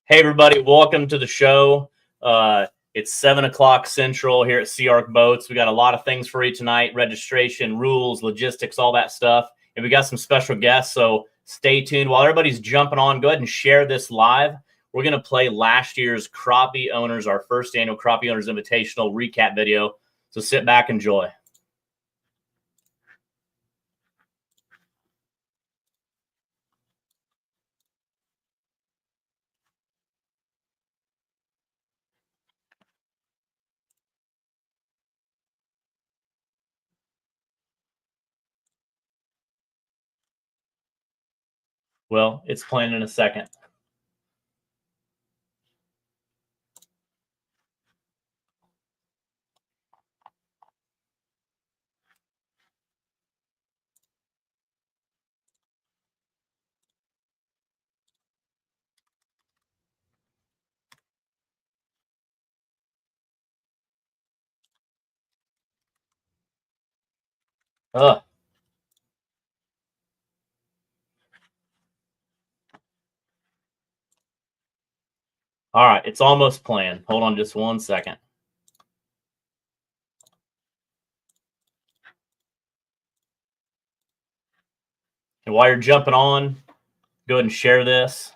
Hey, everybody, welcome to the show. It's 7 o'clock Central here at SeaArk Boats. We got a lot of things for you tonight: registration, rules, logistics, all that stuff. And we got some special guests, so stay tuned. While everybody's jumping on, go ahead and share this live. We're going to play last year's Crappie Owners, our first annual Crappie Owners Invitational recap video. So sit back and enjoy. Well, it's playing in a second. Ugh. All right, it's almost playing. Hold on just 1 second. And while you're jumping on, go ahead and share this.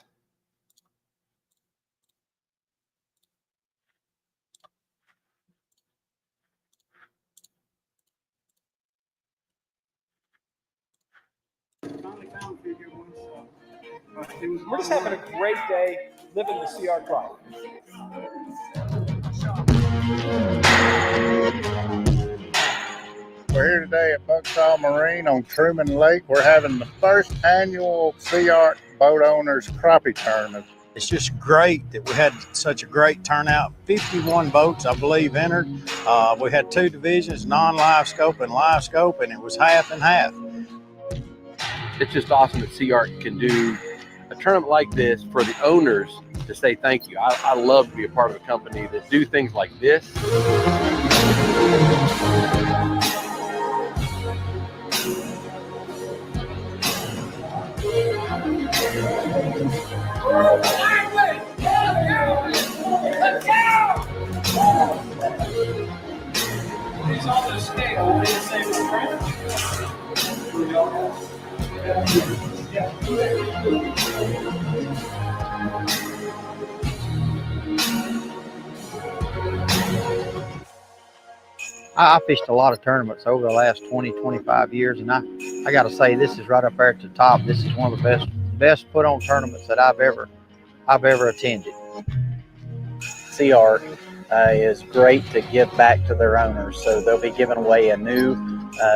We're just having a great day living the SeaArk life. We're here today at Bucksaw Marine on Truman Lake. We're having the first annual SeaArk Boat Owners Crappie Tournament. It's just great that we had such a great turnout. 51 boats, I believe, entered. We had two divisions, non-live scope and live scope, and it was half and half. It's just awesome that SeaArk can do a tournament like this for the owners to say thank you. I love to be a part of a company that do things like this. I fished a lot of tournaments over the last 20, 25 years, and I got to say, this is right up there at the top. This is one of the best put on tournaments that I've ever attended. SeaArk is great to give back to their owners, so they'll be giving away a new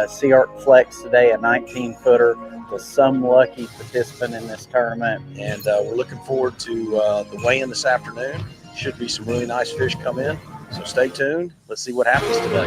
SeaArk Flex today, a 19-footer, to some lucky participant in this tournament. And we're looking forward to the weigh-in this afternoon. Should be some really nice fish come in, so stay tuned. Let's see what happens today.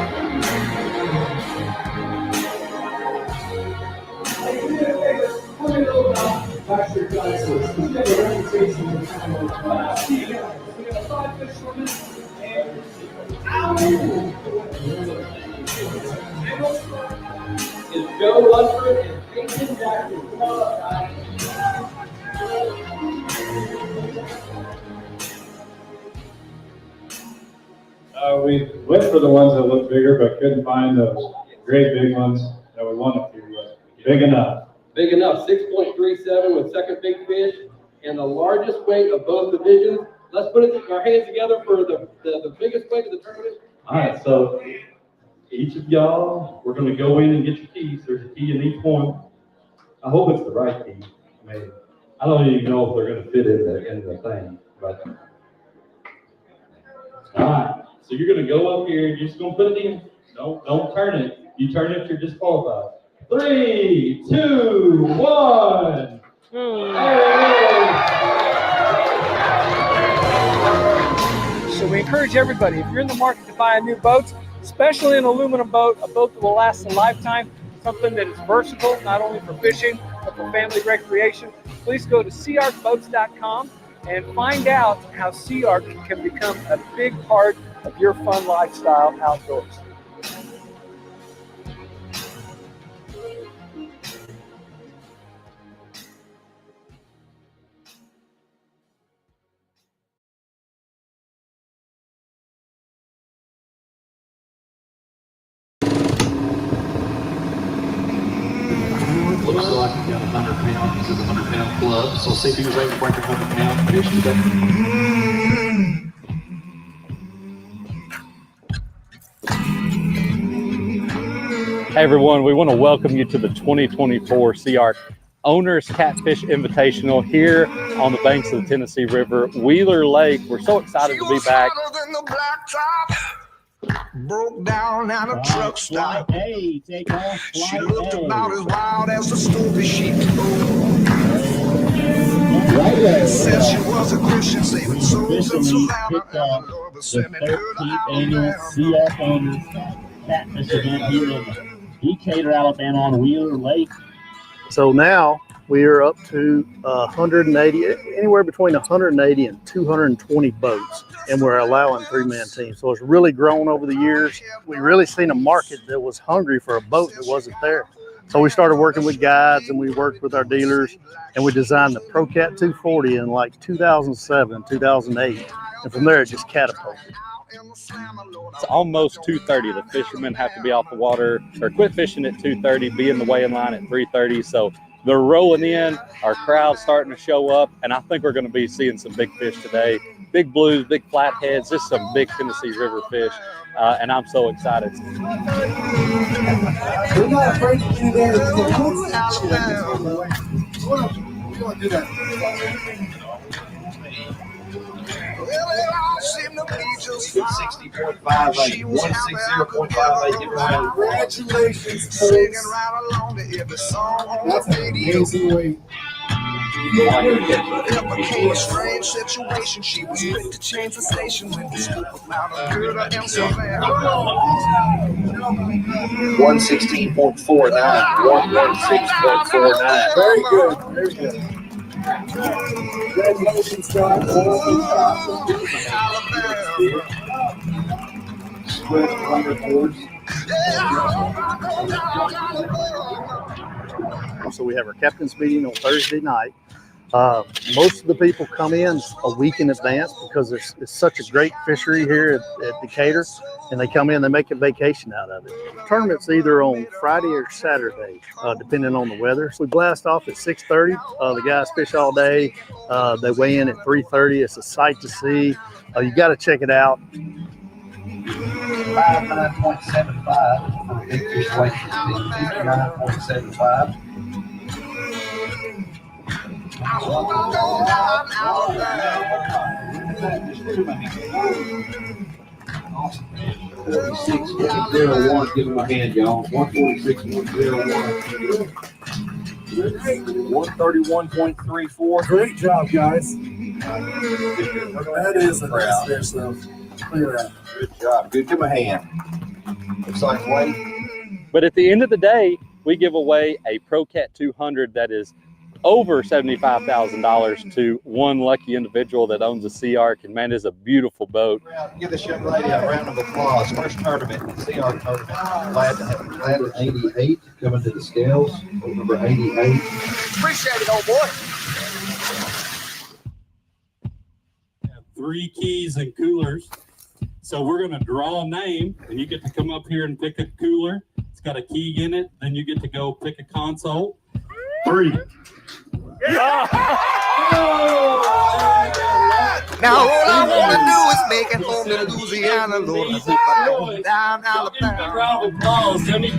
We went for the ones that looked bigger, but couldn't find those great big ones that we wanted to. Big enough. Big enough, 6.37 with second big fish and the largest weight of both divisions. Let's put our hands together for the biggest weight of the tournament. All right, so each of y'all, we're going to go in and get your keys. There's a key in each point. I hope it's the right key. I mean, I don't even know if they're going to fit in the thing, but all right. So you're going to go up here. You're just going to put it in. Don't turn it. You turn it, you're disqualified. 3, 2, 1. So we encourage everybody, if you're in the market to buy a new boat, especially an aluminum boat, a boat that will last a lifetime, something that is versatile, not only for fishing, but for family recreation, please go to SeaArkBoats.com and find out how SeaArk can become a big part of your fun lifestyle outdoors. looks like he's got 100 pounds. This is a 100-pound club. So let's see if he was able to break 100-pound fish today. Hey everyone, we want to welcome you to the 2024 SeaArk Owners Catfish Invitational here on the banks of the Tennessee River, Wheeler Lake. We're so excited to be back. Broke down at a truck stop. Hey, take off. She looked about as wild as the stupid she said she was a Christian, saving souls in Savannah. The 13th annual SeaArk Owners Catfish event here in Decatur, Alabama on Wheeler Lake. So now we are up to 180, anywhere between 180 and 220 boats, and we're allowing 3-man teams. So it's really grown over the years. We really seen a market that was hungry for a boat that wasn't there. So we started working with guides and we worked with our dealers, and we designed the ProCat 240 in like 2007, 2008. And from there it just catapulted. It's almost 2:30. The fishermen have to be off the water or quit fishing at 2:30, be in the weighing line at 3:30. So they're rolling in, our crowd's starting to show up, and I think we're going to be seeing some big fish today. Big blues, big flatheads, just some big Tennessee River fish, and I'm so excited. We're not afraid to do that. We're going to do that. Well, it all seemed to be just 60.58, 160.58. congratulations, singing right along to every song on the radio. It became a strange situation. She was quick to change the station when the scoop about a girl and Savannah. 116.49, 116.49. Very good, very good. Congratulations, guys. So we have our captain's meeting on Thursday night. Most of the people come in a week in advance because it's such a great fishery here at Decatur, and they come in, they make a vacation out of it. The tournament's either on Friday or Saturday, depending on the weather. So we blast off at 6:30. The guys fish all day. They weigh in at 3:30. It's a sight to see. You got to check it out. 59.75 for big fish weight 59.75. I hope I Awesome. 146.01. Give him a hand, y'all. 146.01. 131.34. Great job, guys. That is a nice fish, though. Look at that. Good job. Good. Give him a hand. Looks like weight. But at the end of the day, we give away a ProCat 200 that is over $75,000 to one lucky individual that owns a SeaArk, and man, it's a beautiful boat. Give this young lady a round of applause. First tournament, SeaArk tournament. Glad 88 coming to the scales. Number 88. Appreciate it, old boy. 3 keys and coolers. So we're going to draw a name, and you get to come up here and pick a cooler. It's got a key in it. Then you get to go pick a console. 3. Now all I want to do is make it home to Louisiana, Lord. I hope I go down Alabama. Round of applause, Jimmy.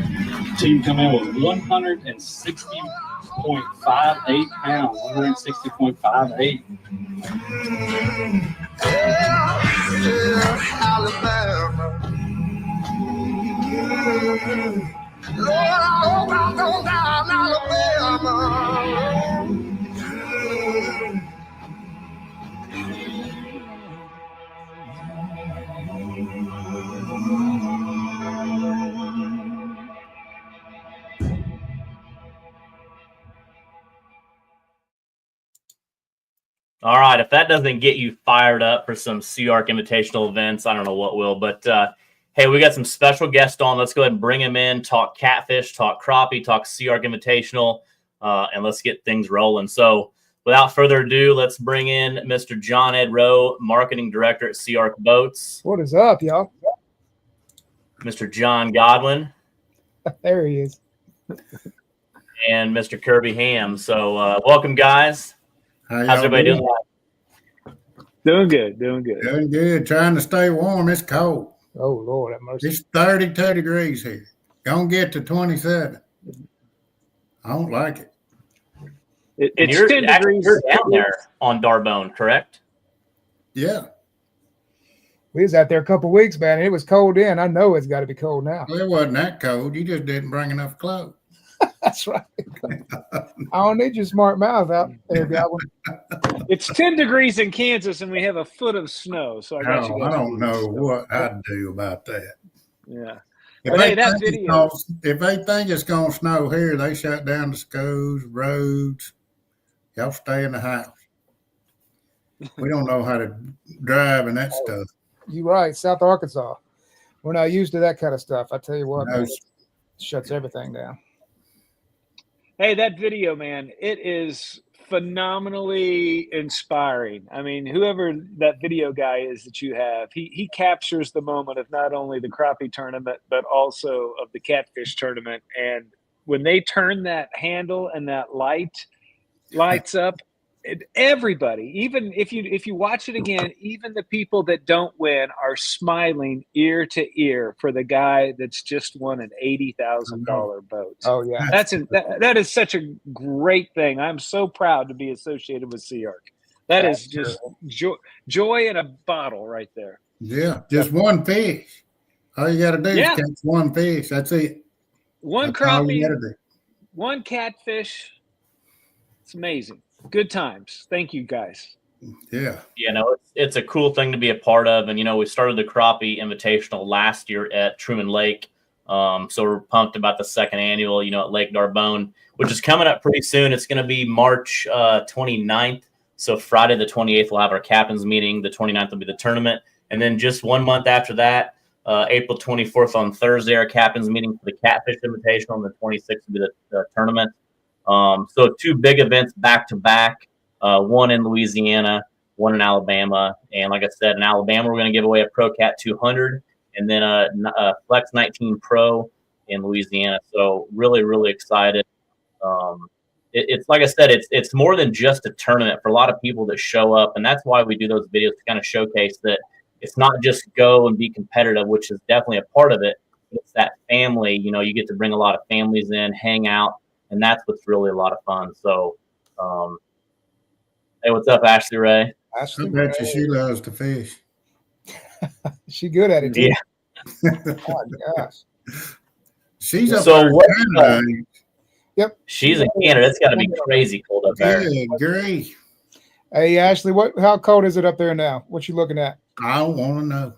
Team come in with 160.58 pounds. 160.58. Alabama. Lord, I hope I go down Alabama. All right, if that doesn't get you fired up for some SeaArk Invitational events, I don't know what will. But, hey, we got some special guests on. Let's go ahead and bring them in, talk catfish, talk crappie, talk SeaArk Invitational, and let's get things rolling. So without further ado, let's bring in Mr. John Ed Rowe, Marketing Director at SeaArk Boats. What is up, y'all? Mr. John Godwin. There he is. and Mr. Kirby Ham. So welcome, guys. How's everybody doing? Doing good. Doing good. Doing good. Trying to stay warm. It's cold. Oh, Lord have mercy. It's 32 degrees here. Gonna get to 27. I don't like it. It's 10 degrees. You're down there on Darbone, correct? Yeah. We was out there a couple weeks, man. And it was cold then. I know it's got to be cold now. Well, it wasn't that cold. You just didn't bring enough clothes. That's right. I don't need your smart mouth out there, Goblin. It's 10 degrees in Kansas, and we have a foot of snow. So I got you guys. I don't know what I'd do about that. Yeah. If But they, hey, that think video. if they think it's going to snow here, they shut down the schools, roads. Y'all stay in the house. We don't know how to drive and that stuff. You're right. South Arkansas. We're not used to that kind of stuff. I tell you what, man, it shuts everything down. Hey, that video, man, it is phenomenally inspiring. I mean, whoever that video guy is that you have, he captures the moment of not only the crappie tournament, but also of the catfish tournament. And when they turn that handle and that lights up, everybody, even if you watch it again, even the people that don't win are smiling ear to ear for the guy that's just won an $80,000 boat. Oh yeah, that is such a great thing. I'm so proud to be associated with SeaArk. That is just joy in a bottle right there. Yeah, just one fish. All you got to do is catch one fish. That's it. One crappie, one catfish. It's amazing. Good times. Thank you, guys. Yeah. You know, it's a cool thing to be a part of. And, you know, we started the Crappie Invitational last year at Truman Lake. So we're pumped about the second annual, you know, at Lake Darbone, which is coming up pretty soon. It's going to be March 29th. So Friday the 28th, we'll have our captain's meeting. The 29th will be the tournament. And then just 1 month after that, April 24th on Thursday, our captain's meeting for the Catfish Invitational. And the 26th will be the tournament. So 2 big events back to back, one in Louisiana, one in Alabama. And like I said, in Alabama, we're going to give away a Pro Cat 200 and then a Flex 19 Pro in Louisiana. So really, really excited. It's like I said, it's more than just a tournament for a lot of people that show up. And that's why we do those videos to kind of showcase that it's not just go and be competitive, which is definitely a part of it. It's that family, you know, you get to bring a lot of families in, hang out. And that's what's really a lot of fun. So, hey, what's up, Ashley Ray? I bet you she loves to fish. She good at it, too. Yeah. Oh, my gosh. She's up so there what? in Canada. Yep. She's in Canada. It's got to be crazy cold up there. Yeah, great. Hey, Ashley, how cold is it up there now? What you looking at? I don't want to know.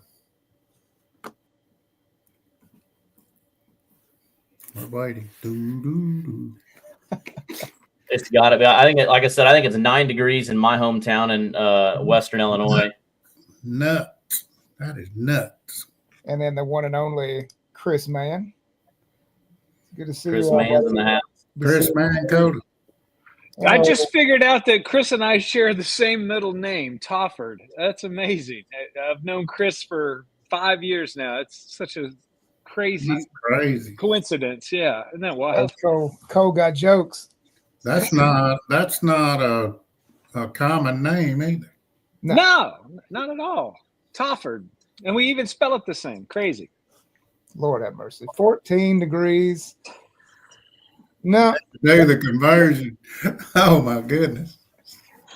We're waiting. It's got to be. I think, like I said, I think it's 9 degrees in my hometown in Western Illinois. Nuts. That is nuts. And then the one and only Chris Mann. Good to see Chris you. Mann's in the house. Chris Mann, Cody. I just figured out that Chris and I share the same middle name, Tofford. That's amazing. I've known Chris for 5 years now. It's such a crazy coincidence. Yeah, isn't that wild? Cole got jokes. That's not a common name either. No, not at all. Tofford, and we even spell it the same. Crazy. Lord have mercy. 14 degrees. No. Do the conversion. Oh my goodness.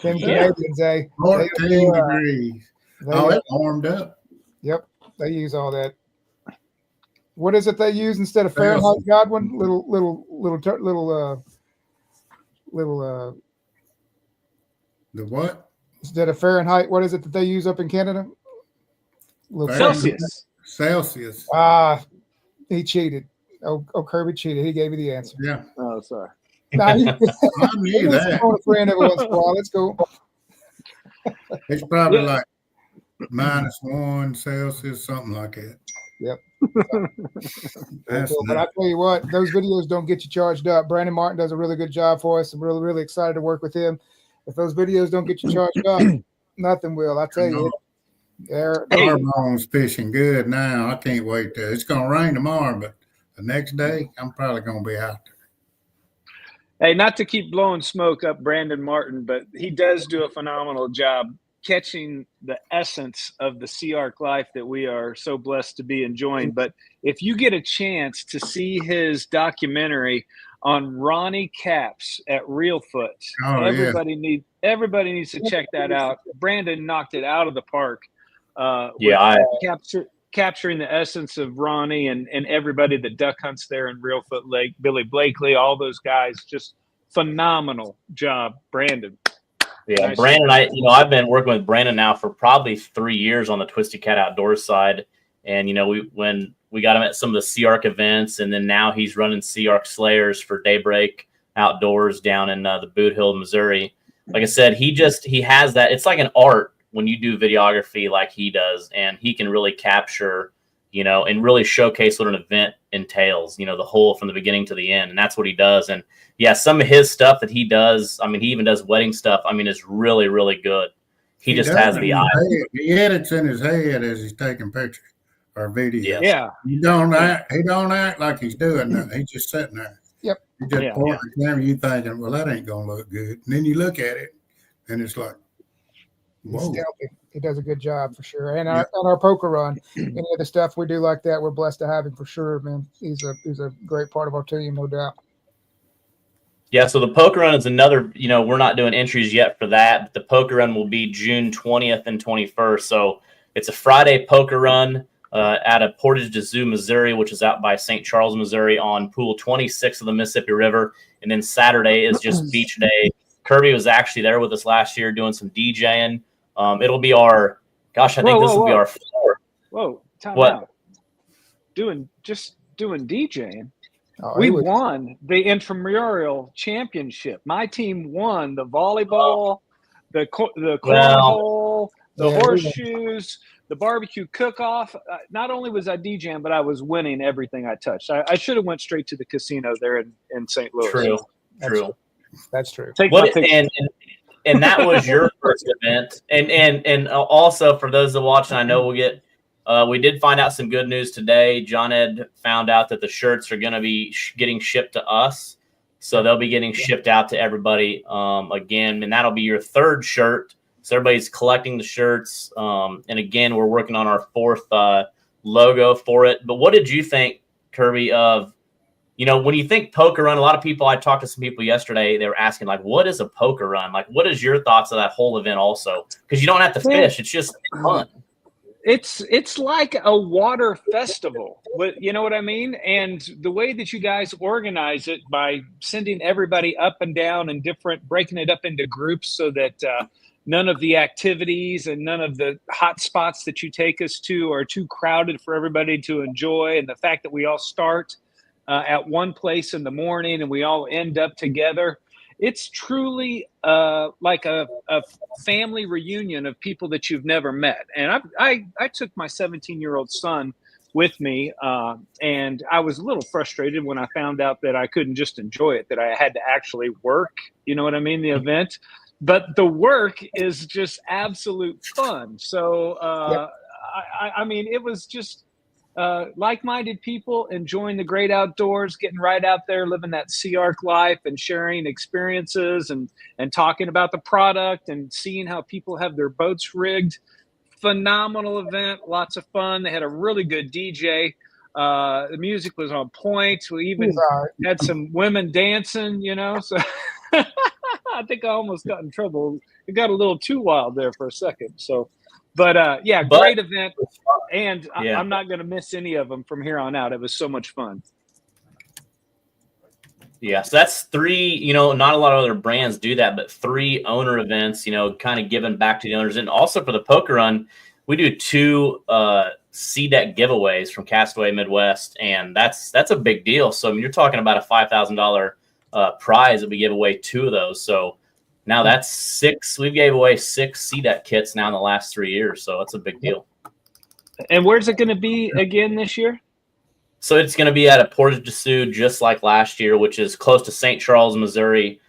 Them Canadians, 14 degrees. It warmed up. Yep. They use all that. What is it they use instead of Fahrenheit, Godwin? The what? Instead of Fahrenheit, what is it that they use up in Canada? Celsius. Celsius. He cheated. Oh, Kirby cheated. He gave me the answer. Yeah. Oh, sorry. Nah, I knew that. On a friend every once in a while. Let's go. It's probably like -1 Celsius, something like that. Yep. That's But I tell you what, those videos don't get you charged up. Brandon Martin does a really good job for us. I'm really, really excited to work with him. If those videos don't get you charged up, nothing will. I tell you. Darbone's fishing good now. I can't wait till it's going to rain tomorrow, but the next day I'm probably going to be out there. Hey, not to keep blowing smoke up Brandon Martin, but he does do a phenomenal job catching the essence of the SeaArk life that we are so blessed to be enjoying. But if you get a chance to see his documentary on Ronnie Capps at Reelfoot, everybody needs to check that out. Brandon knocked it out of the park. Capturing the essence of Ronnie and everybody that duck hunts there in Reelfoot Lake, Billy Blakely, all those guys, just phenomenal job, Brandon. Yeah, nice Brandon, I've been working with Brandon now for probably 3 years on the Twisted Cat Outdoors side. And, when we got him at some of the SeaArk events, and then now he's running SeaArk Slayers for Daybreak Outdoors down in the Boot Hill, Missouri. Like I said, he has that. It's like an art when you do videography like he does, and he can really capture, and really showcase what an event entails, the whole from the beginning to the end. And that's what he does. And yeah, some of his stuff that he does, he even does wedding stuff. Is really, really good. He just has the eye. He edits in his head as he's taking pictures or videos. Yeah. He don't act like he's doing nothing. He's just sitting there. Yep. He just pointing the camera, you thinking, well, that ain't gonna look good. And then you look at it and it's like, whoa. He does a good job for sure. And our poker run, any of the stuff we do like that, we're blessed to have him for sure, man. He's a great part of our team, no doubt. Yeah, so the poker run is another, we're not doing entries yet for that, but the poker run will be June 20th and 21st. So it's a Friday poker run out of Portage de Zoo, Missouri, which is out by St. Charles, Missouri, on pool 26 of the Mississippi River. And then Saturday is just beach day. Kirby was actually there with us last year doing some DJing. It'll be our, this will be our fourth. Whoa, time out. Doing DJing. We won the intramural championship. My team won the volleyball, the cornhole, the horseshoes, the barbecue cook-off. Not only was I DJing, but I was winning everything I touched. I should have went straight to the casino there in St. Louis. True. That's true. And that was your first event. And also for those that watch, and I know we'll get. We did find out some good news today. John Ed found out that the shirts are going to be getting shipped to us. So they'll be getting shipped out to everybody again. And that'll be your third shirt. So everybody's collecting the shirts. And again, we're working on our fourth logo for it. But what did you think, Kirby, of, when you think poker run, a lot of people, I talked to some people yesterday, they were asking, like, what is a poker run? Like, what is your thoughts of that whole event also? Because you don't have to fish. It's just fun. It's like a water festival, you know what I mean? And the way that you guys organize it by sending everybody up and down and breaking it up into groups so that none of the activities and none of the hot spots that you take us to are too crowded for everybody to enjoy. And the fact that we all start at one place in the morning and we all end up together. It's truly like a family reunion of people that you've never met. And I took my 17-year-old son with me, and I was a little frustrated when I found out that I couldn't just enjoy it, that I had to actually work, you know what I mean, the event. But the work is just absolute fun. So, it was just like-minded people enjoying the great outdoors, getting right out there, living that SeaArk life and sharing experiences and talking about the product and seeing how people have their boats rigged. Phenomenal event, lots of fun. They had a really good DJ. The music was on point. We even had some women dancing, so I think I almost got in trouble. It got a little too wild there for a second. So, but great event. And I'm not going to miss any of them from here on out. It was so much fun. Yeah, so that's 3, not a lot of other brands do that, but 3 owner events, kind of giving back to the owners. And also for the poker run, we do 2 Sea Deck giveaways from Castaway Midwest, and that's a big deal. So you're talking about a $5,000 prize that we give away 2 of those. So now that's 6. We gave away 6 Sea Deck kits now in the last 3 years. So that's a big deal. And where's it going to be again this year? So it's going to be at a Portage de Sioux, just like last year, which is close to St. Charles, Missouri,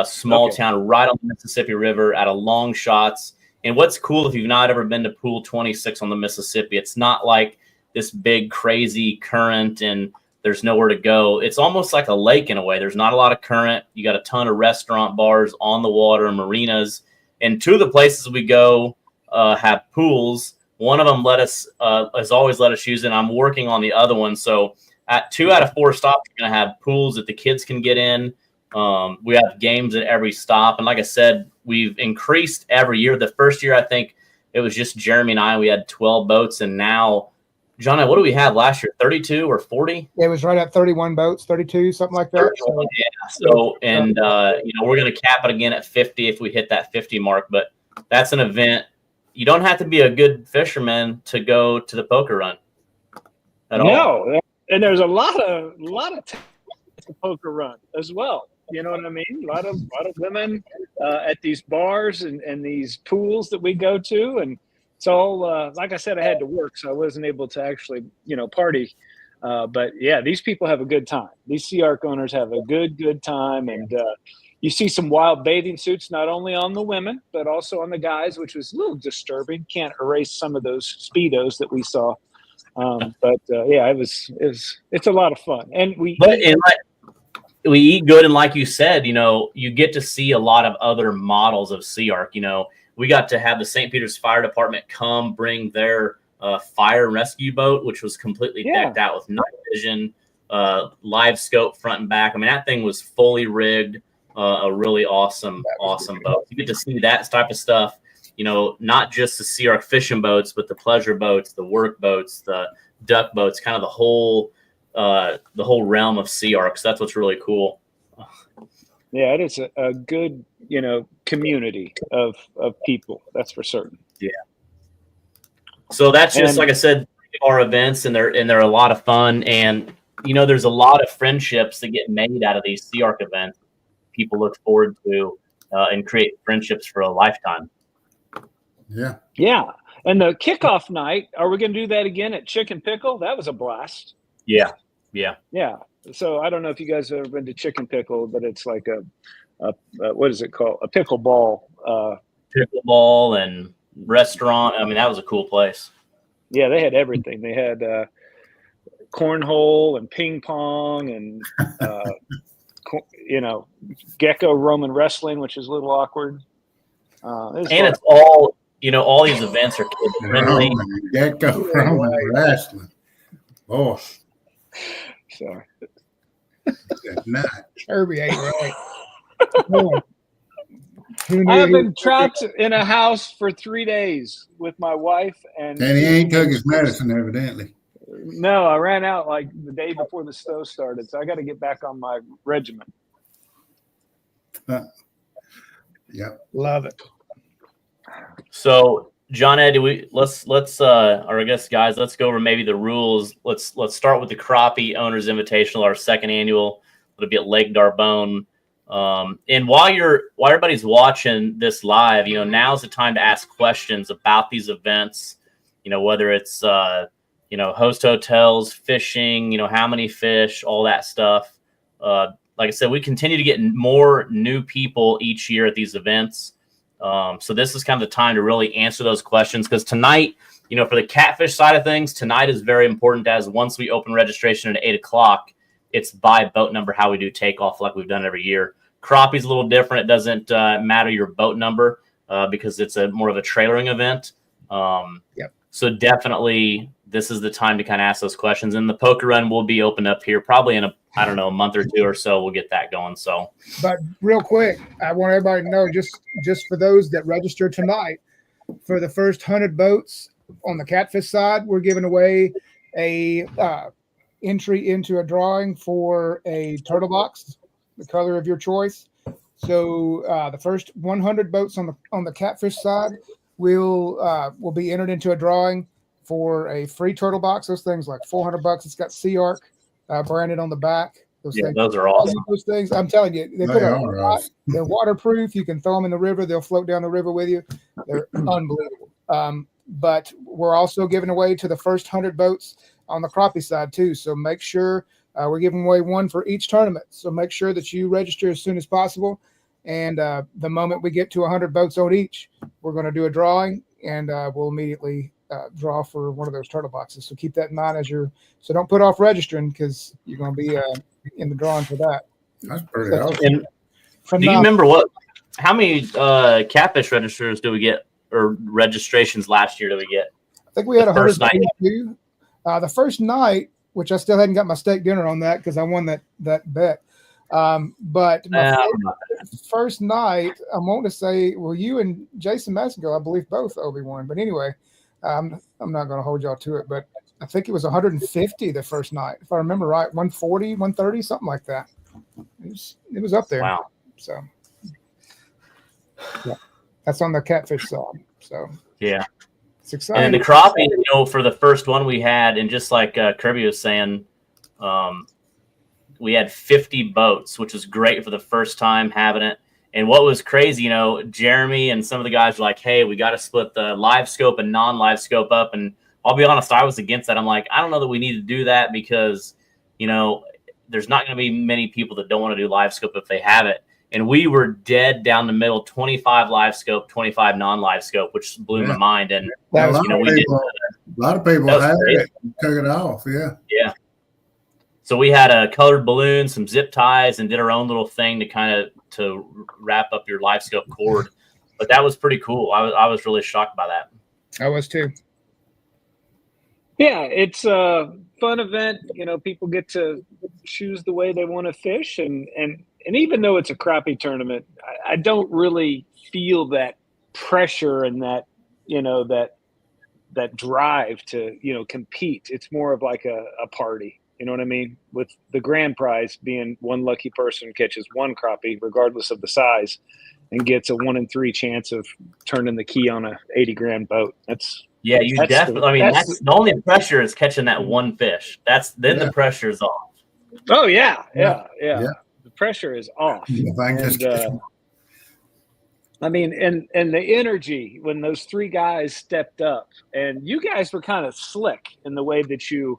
small town right on the Mississippi River at a long shots. And what's cool, if you've not ever been to pool 26 on the Mississippi, it's not like this big crazy current and there's nowhere to go. It's almost like a lake in a way. There's not a lot of current. You got a ton of restaurant bars on the water, marinas, and 2 of the places we go have pools. One of them has always let us use it. I'm working on the other one. So at 2 out of 4 stops, we're going to have pools that the kids can get in. We have games at every stop. And like I said, we've increased every year. The first year, I think it was just Jeremy and I. We had 12 boats. And now, John, what do we have last year? 32 or 40? It was right at 31 boats, 32, something like that. So, yeah. So, and, we're going to cap it again at 50 if we hit that 50 mark. But that's an event. You don't have to be a good fisherman to go to the poker run at all. No. And there's a lot of the poker run as well. You know what I mean? A lot of women at these bars and these pools that we go to, and it's all like I said, I had to work, so I wasn't able to actually party. But yeah, these people have a good time. These SeaArk owners have a good time, and you see some wild bathing suits not only on the women but also on the guys, which was a little disturbing. Can't erase some of those Speedos that we saw. But yeah, it's a lot of fun, and we eat good, and like you said, you get to see a lot of other models of SeaArk. We got to have the St. Peter's Fire Department come bring their fire and rescue boat, which was completely decked out with night vision, live scope front and back. I mean, that thing was fully rigged, a really awesome boat. You get to see that type of stuff. Not just the SeaArk fishing boats, but the pleasure boats, the work boats, the duck boats, kind of the whole realm of SeaArk. So that's what's really cool. Yeah, it is a good, community of people. That's for certain. Yeah. So that's just, like I said, our events, and they're a lot of fun. And, there's a lot of friendships that get made out of these SeaArk events. People look forward to and create friendships for a lifetime. Yeah. Yeah. And the kickoff night, are we going to do that again at Chicken Pickle? That was a blast. Yeah. So I don't know if you guys have ever been to Chicken Pickle, but it's like a what is it called? A pickleball. Pickleball and restaurant. I mean, that was a cool place. Yeah, they had everything. They had cornhole and ping pong and gecko Roman wrestling, which is a little awkward. It's all all these events are kid friendly. Gecko Roman wrestling. Oh. Sorry. Kirby ain't right. I have been trapped in a house for 3 days with my wife, and he ain't took his medicine, evidently. No, I ran out like the day before the snow started, so I got to get back on my regimen. Yeah, love it. So, John Ed, let's or I guess guys, let's go over maybe the rules. Let's start with the Crappie Owners Invitational, our second annual. It'll be at Lake Darbone. And while everybody's watching this live, now's the time to ask questions about these events. Whether it's host hotels, fishing, how many fish, all that stuff. Like I said, we continue to get more new people each year at these events. So this is kind of the time to really answer those questions, because tonight, for the catfish side of things, tonight is very important, as once we open registration at 8:00, it's by boat number how we do takeoff, like we've done every year. Crappie's a little different. It doesn't matter your boat number because it's more of a trailering event. So definitely this is the time to kind of ask those questions. And the poker run will be open up here probably in a month or two or so. We'll get that going. So, but real quick, I want everybody to know, just for those that register tonight, for the first 100 boats on the catfish side, we're giving away a entry into a drawing for a turtle box, the color of your choice. So the first 100 boats on the catfish side will be entered into a drawing for a free turtle box. Those things like $400. It's got SeaArk branded on the back. Those are awesome. Those things, I'm telling you, they're waterproof. You can throw them in the river; they'll float down the river with you. They're unbelievable. But we're also giving away to the first 100 boats on the crappie side too. So make sure we're giving away one for each tournament. So make sure that you register as soon as possible. And the moment we get to 100 boats on each, we're going to do a drawing, and we'll immediately draw for one of those turtle boxes. So keep that in mind so don't put off registering because you're going to be in the drawing for that. That's pretty awesome. And do you remember how many catfish registers do we get, or registrations last year do we get? I think we had the first night. 182. The first night, which I still hadn't got my steak dinner on that because I won that bet. But first night, I want to say, well, you and Jason Massengill, I believe both Obi-Wan. But anyway, I'm not going to hold y'all to it, but I think it was 150 the first night, if I remember right, 140, 130, something like that. It was up there. Wow. So yeah, that's on the catfish side. So yeah, it's exciting. And the crappie, for the first one we had, and just like Kirby was saying, we had 50 boats, which was great for the first time having it. And what was crazy, Jeremy and some of the guys were like, hey, we got to split the live scope and non-live scope up. And I'll be honest, I was against that. I'm like, I don't know that we need to do that because, there's not going to be many people that don't want to do live scope if they have it. And we were dead down the middle, 25 live scope, 25 non-live scope, which blew my mind. And, a lot of people had it and took it off. Yeah. Yeah. So we had a colored balloon, some zip ties, and did our own little thing to wrap up your live scope cord. But that was pretty cool. I was really shocked by that. I was too. Yeah, it's a fun event. People get to choose the way they want to fish, and even though it's a crappie tournament, I don't really feel that pressure and that that drive to compete. It's more of like a party. You know what I mean? With the grand prize being one lucky person catches one crappie, regardless of the size, and gets a 1 in 3 chance of turning the key on a 80-grand boat. That's definitely. That's the only pressure is catching that one fish. The pressure is off. Oh yeah. The pressure is off. And the energy when those 3 guys stepped up, and you guys were kind of slick in the way that you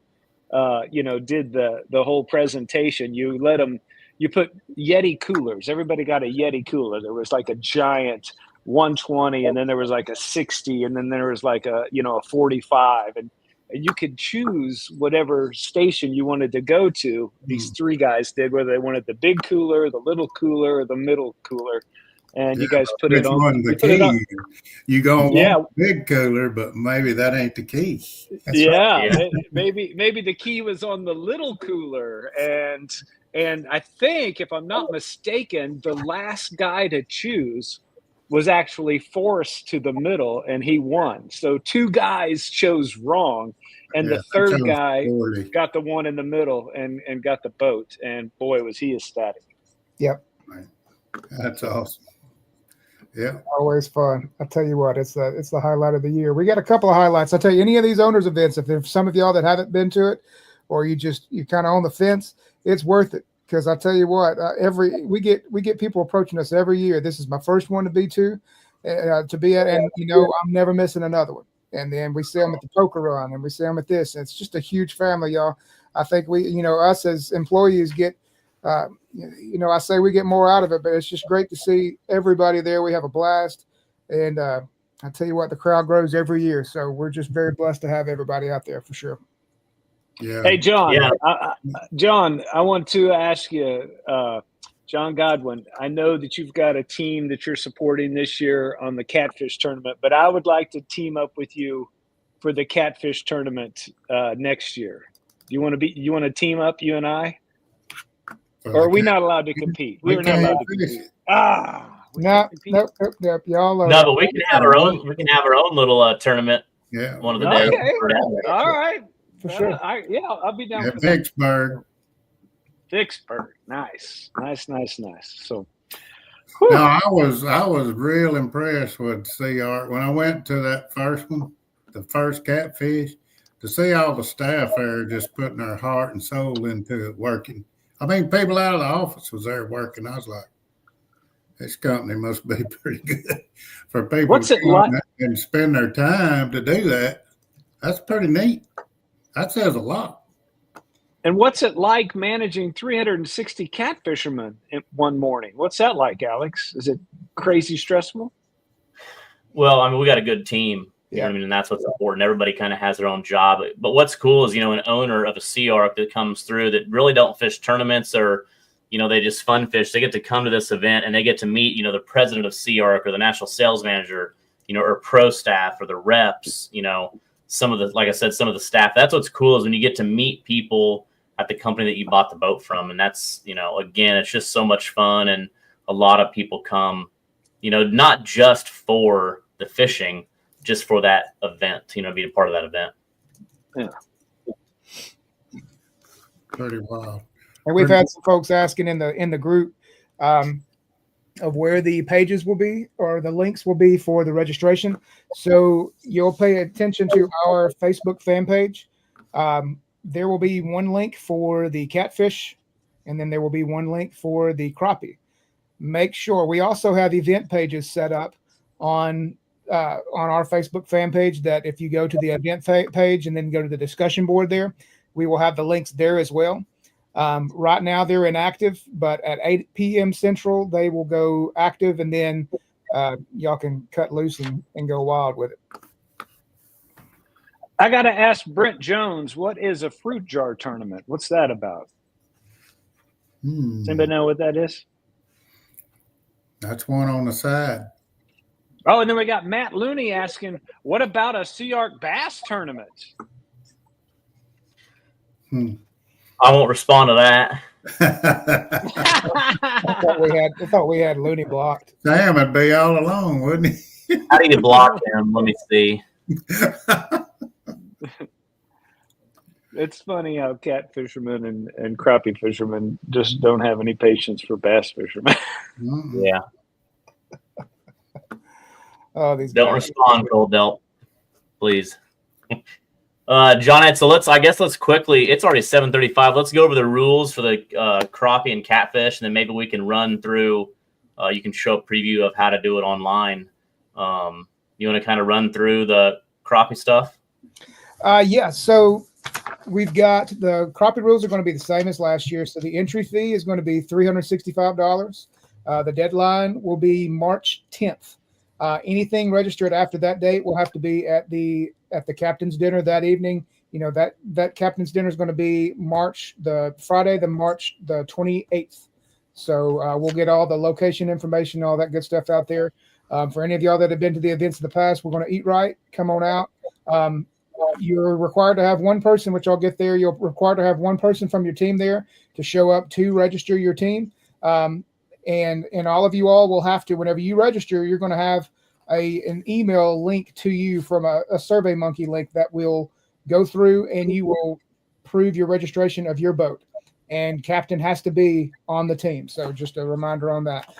did the whole presentation. You let them. You put Yeti coolers. Everybody got a Yeti cooler. There was like a giant 120, and then there was like a 60, and then there was like a 45, and you could choose whatever station you wanted to go to. These 3 guys did, whether they wanted the big cooler, the little cooler, or the middle cooler. And you guys put it on. You go on big cooler, but maybe that ain't the key. Maybe the key was on the little cooler, and I think, if I'm not mistaken, the last guy to choose was actually forced to the middle, and he won. So 2 guys chose wrong, and the third guy got the one in the middle and got the boat. And boy, was he ecstatic. Yep. That's awesome. Yeah. Always fun. I tell you what, it's the highlight of the year. We got a couple of highlights. I tell you, any of these owners events, if there's some of y'all that haven't been to it, or you kind of on the fence, it's worth it. Because I tell you what, we get people approaching us every year. This is my first one to be at, and I'm never missing another one. And then we see them at the poker run, and we see them at this. And it's just a huge family, y'all. I think us as employees get, I say we get more out of it, but it's just great to see everybody there. We have a blast, and I tell you what, the crowd grows every year. So we're just very blessed to have everybody out there for sure. Yeah. Hey, John. Yeah. John, I want to ask you, John Godwin, I know that you've got a team that you're supporting this year on the Catfish tournament, but I would like to team up with you for the Catfish tournament next year. You want to team up, you and I? Or are we not allowed to compete? We're not allowed to compete. Nope. Y'all are. No, but we can have our own. We can have our own little tournament. Yeah. One of the days. All right. For sure. I'll be down. Yeah, Vicksburg. Vicksburg. Nice. So. No, I was real impressed with SeaArk when I went to that first one, the first Catfish. To see all the staff there just putting their heart and soul into it, working. I mean, people out of the office was there working. I was like, this company must be pretty good for people. What's it like? And spend their time to do that. That's pretty neat. That says a lot. And what's it like managing 360 catfishermen in one morning? What's that like, Alex? Is it crazy stressful? Well, I mean, we got a good team. You know what I mean? And that's what's important. Everybody kind of has their own job. But what's cool is, an owner of a SeaArk that comes through that really don't fish tournaments or, they just fun fish. They get to come to this event and they get to meet, the president of SeaArk or the national sales manager, or pro staff or the reps, some of the, like I said, some of the staff. That's what's cool is when you get to meet people at the company that you bought the boat from. And that's, again, it's just so much fun. And a lot of people come, not just for the fishing, just for that event, be a part of that event. Yeah. Pretty wild. And we've had some folks asking in the group of where the pages will be or the links will be for the registration. So you'll pay attention to our Facebook fan page. There will be one link for the Catfish, and then there will be one link for the Crappie. Make sure we also have event pages set up on our Facebook fan page that if you go to the event page and then go to the discussion board there, we will have the links there as well. Right now they're inactive, but at 8 p.m. Central, they will go active, and then y'all can cut loose and go wild with it. I got to ask Brent Jones, what is a fruit jar tournament? What's that about? Does anybody know what that is? That's one on the side. Oh, and then we got Matt Looney asking, what about a SeaArk bass tournament? I won't respond to that. I thought we had Looney blocked. Sam would be all along, wouldn't he? How do you block him? Let me see. It's funny how cat fishermen and crappie fishermen just don't have any patience for bass fishermen. Yeah. Oh, these don't guys. respond, Gold Belt, please. John, so let's quickly. It's already 7:35. Let's go over the rules for the crappie and catfish, and then maybe we can run through. You can show a preview of how to do it online. You want to kind of run through the crappie stuff? Yeah. So we've got the crappie rules are going to be the same as last year. So the entry fee is going to be $365. The deadline will be March 10th. Anything registered after that date will have to be at the captain's dinner that evening. That captain's dinner is going to be March the 28th. So we'll get all the location information, all that good stuff out there. For any of y'all that have been to the events in the past, we're going to eat right. Come on out. You're required to have one person, which I'll get there. You're required to have one person from your team there to show up to register your team. And all of you all will have to, whenever you register, you're going to have an email link to you from a SurveyMonkey link that will go through, and you will prove your registration of your boat. And captain has to be on the team. So just a reminder on that.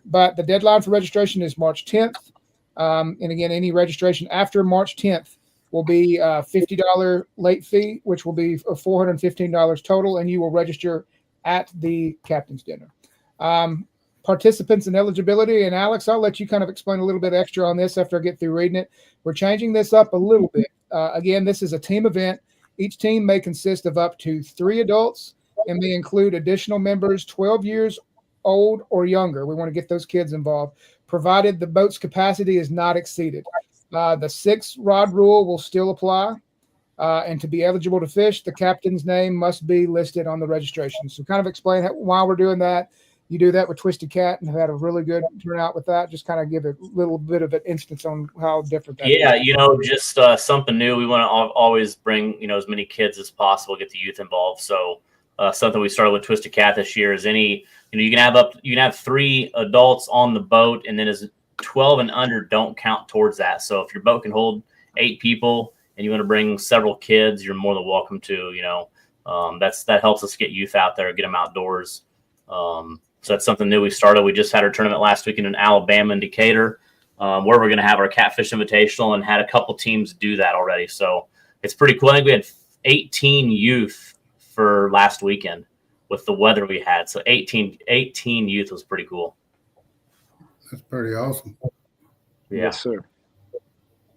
But the deadline for registration is March 10th. And again, any registration after March 10th will be a $50 late fee, which will be $415 total, and you will register at the captain's dinner. Participants and eligibility, and Alex, I'll let you kind of explain a little bit extra on this after I get through reading it. We're changing this up a little bit. Again, this is a team event. Each team may consist of up to 3 adults and may include additional members 12 years old or younger. We want to get those kids involved, provided the boat's capacity is not exceeded. The 6-rod rule will still apply. And to be eligible to fish, the captain's name must be listed on the registration. So kind of explain why we're doing that. You do that with Twisted Cat and have had a really good turnout with that. Just kind of give a little bit of an instance on how different that is. Just something new. We want to always bring, as many kids as possible, get the youth involved. So something we started with Twisted Cat this year is you can have 3 adults on the boat, and then as 12 and under don't count towards that. So if your boat can hold 8 people and you want to bring several kids, you're more than welcome to. That helps us get youth out there, get them outdoors. So that's something new we started. We just had our tournament last weekend in Alabama and Decatur, where we're going to have our Catfish Invitational, and had a couple teams do that already. So it's pretty cool. I think we had 18 youth for last weekend with the weather we had. So 18 youth was pretty cool. That's pretty awesome. Yeah. Yes, sir.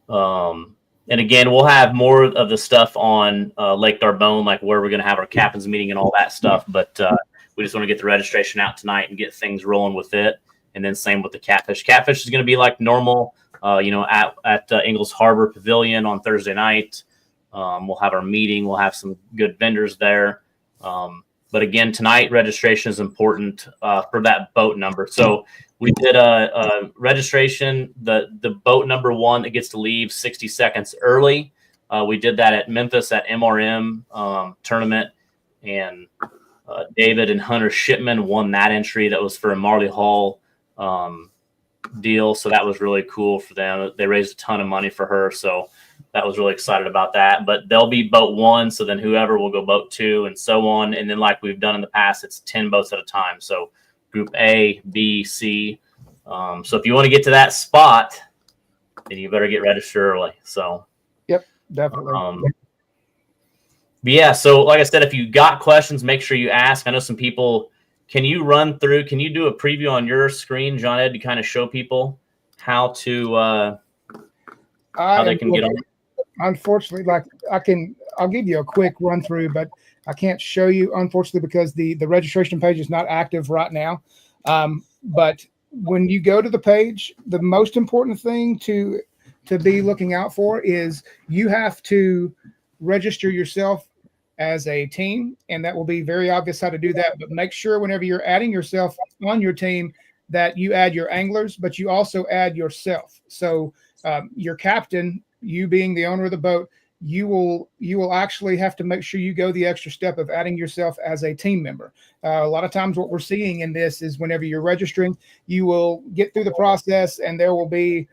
And again, we'll have more of the stuff on Lake Darbone, like where we're going to have our captain's meeting and all that stuff. But we just want to get the registration out tonight and get things rolling with it. And then same with the Catfish. Catfish is going to be like normal. at Ingalls Harbor Pavilion on Thursday night. We'll have our meeting. We'll have some good vendors there. But again, tonight registration is important for that boat number. So we did a registration. The boat number 1 that gets to leave 60 seconds early. We did that at Memphis at MRM tournament, and David and Hunter Shipman won that entry. That was for a Marley Hall deal. So that was really cool for them. They raised a ton of money for her. So that was really excited about that. But they'll be boat 1. So then whoever will go boat 2 and so on. And then like we've done in the past, it's 10 boats at a time. So group A, B, C. So if you want to get to that spot, then you better get registered early. So yep, definitely. But yeah, so like I said, if you got questions, make sure you ask. I know some people. Can you do a preview on your screen, John Ed, to kind of show people how to how they can get on? Unfortunately, I'll give you a quick run through, but I can't show you, unfortunately, because the registration page is not active right now. But when you go to the page, the most important thing to be looking out for is you have to register yourself as a team, and that will be very obvious how to do that. But make sure whenever you're adding yourself on your team that you add your anglers, but you also add yourself. So your captain, you being the owner of the boat, you will actually have to make sure you go the extra step of adding yourself as a team member. A lot of times what we're seeing in this is whenever you're registering, you will get through the process and there will be,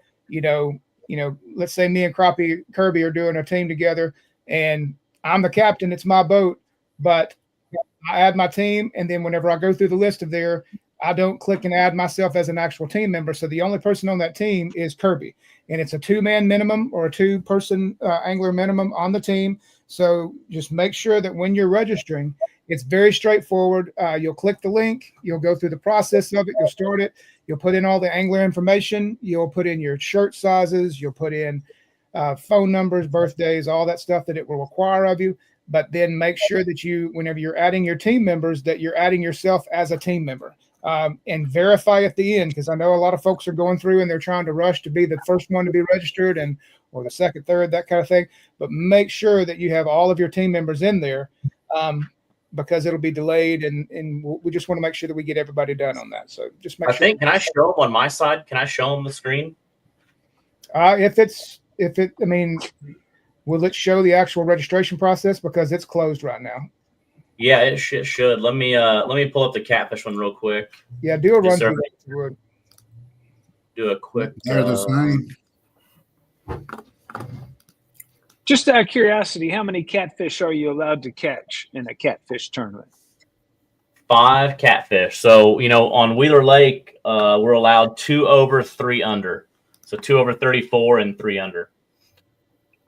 let's say me and Crappie Kirby are doing a team together and I'm the captain, it's my boat, but I add my team. And then whenever I go through the list of there, I don't click and add myself as an actual team member. So the only person on that team is Kirby, and it's a 2-man minimum or a 2-person angler minimum on the team. So just make sure that when you're registering, it's very straightforward. You'll click the link, you'll go through the process of it, you'll start it, you'll put in all the angler information, you'll put in your shirt sizes, you'll put in phone numbers, birthdays, all that stuff that it will require of you. But then make sure that whenever you're adding your team members, that you're adding yourself as a team member. And verify at the end, because I know a lot of folks are going through and they're trying to rush to be the first one to be registered or the second, third, that kind of thing. But make sure that you have all of your team members in there because it'll be delayed, and we just want to make sure that we get everybody done on that. So just make sure. Can I show them on my side? Can I show them the screen? Will it show the actual registration process, because it's closed right now? Yeah, it should. Let me pull up the Catfish one real quick. Yeah, do a run through. Do a quick. They're the same. Just out of curiosity, how many catfish are you allowed to catch in a catfish tournament? 5 catfish. So on Wheeler Lake, we're allowed 2 over, 3 under. So 2 over 34 and 3 under.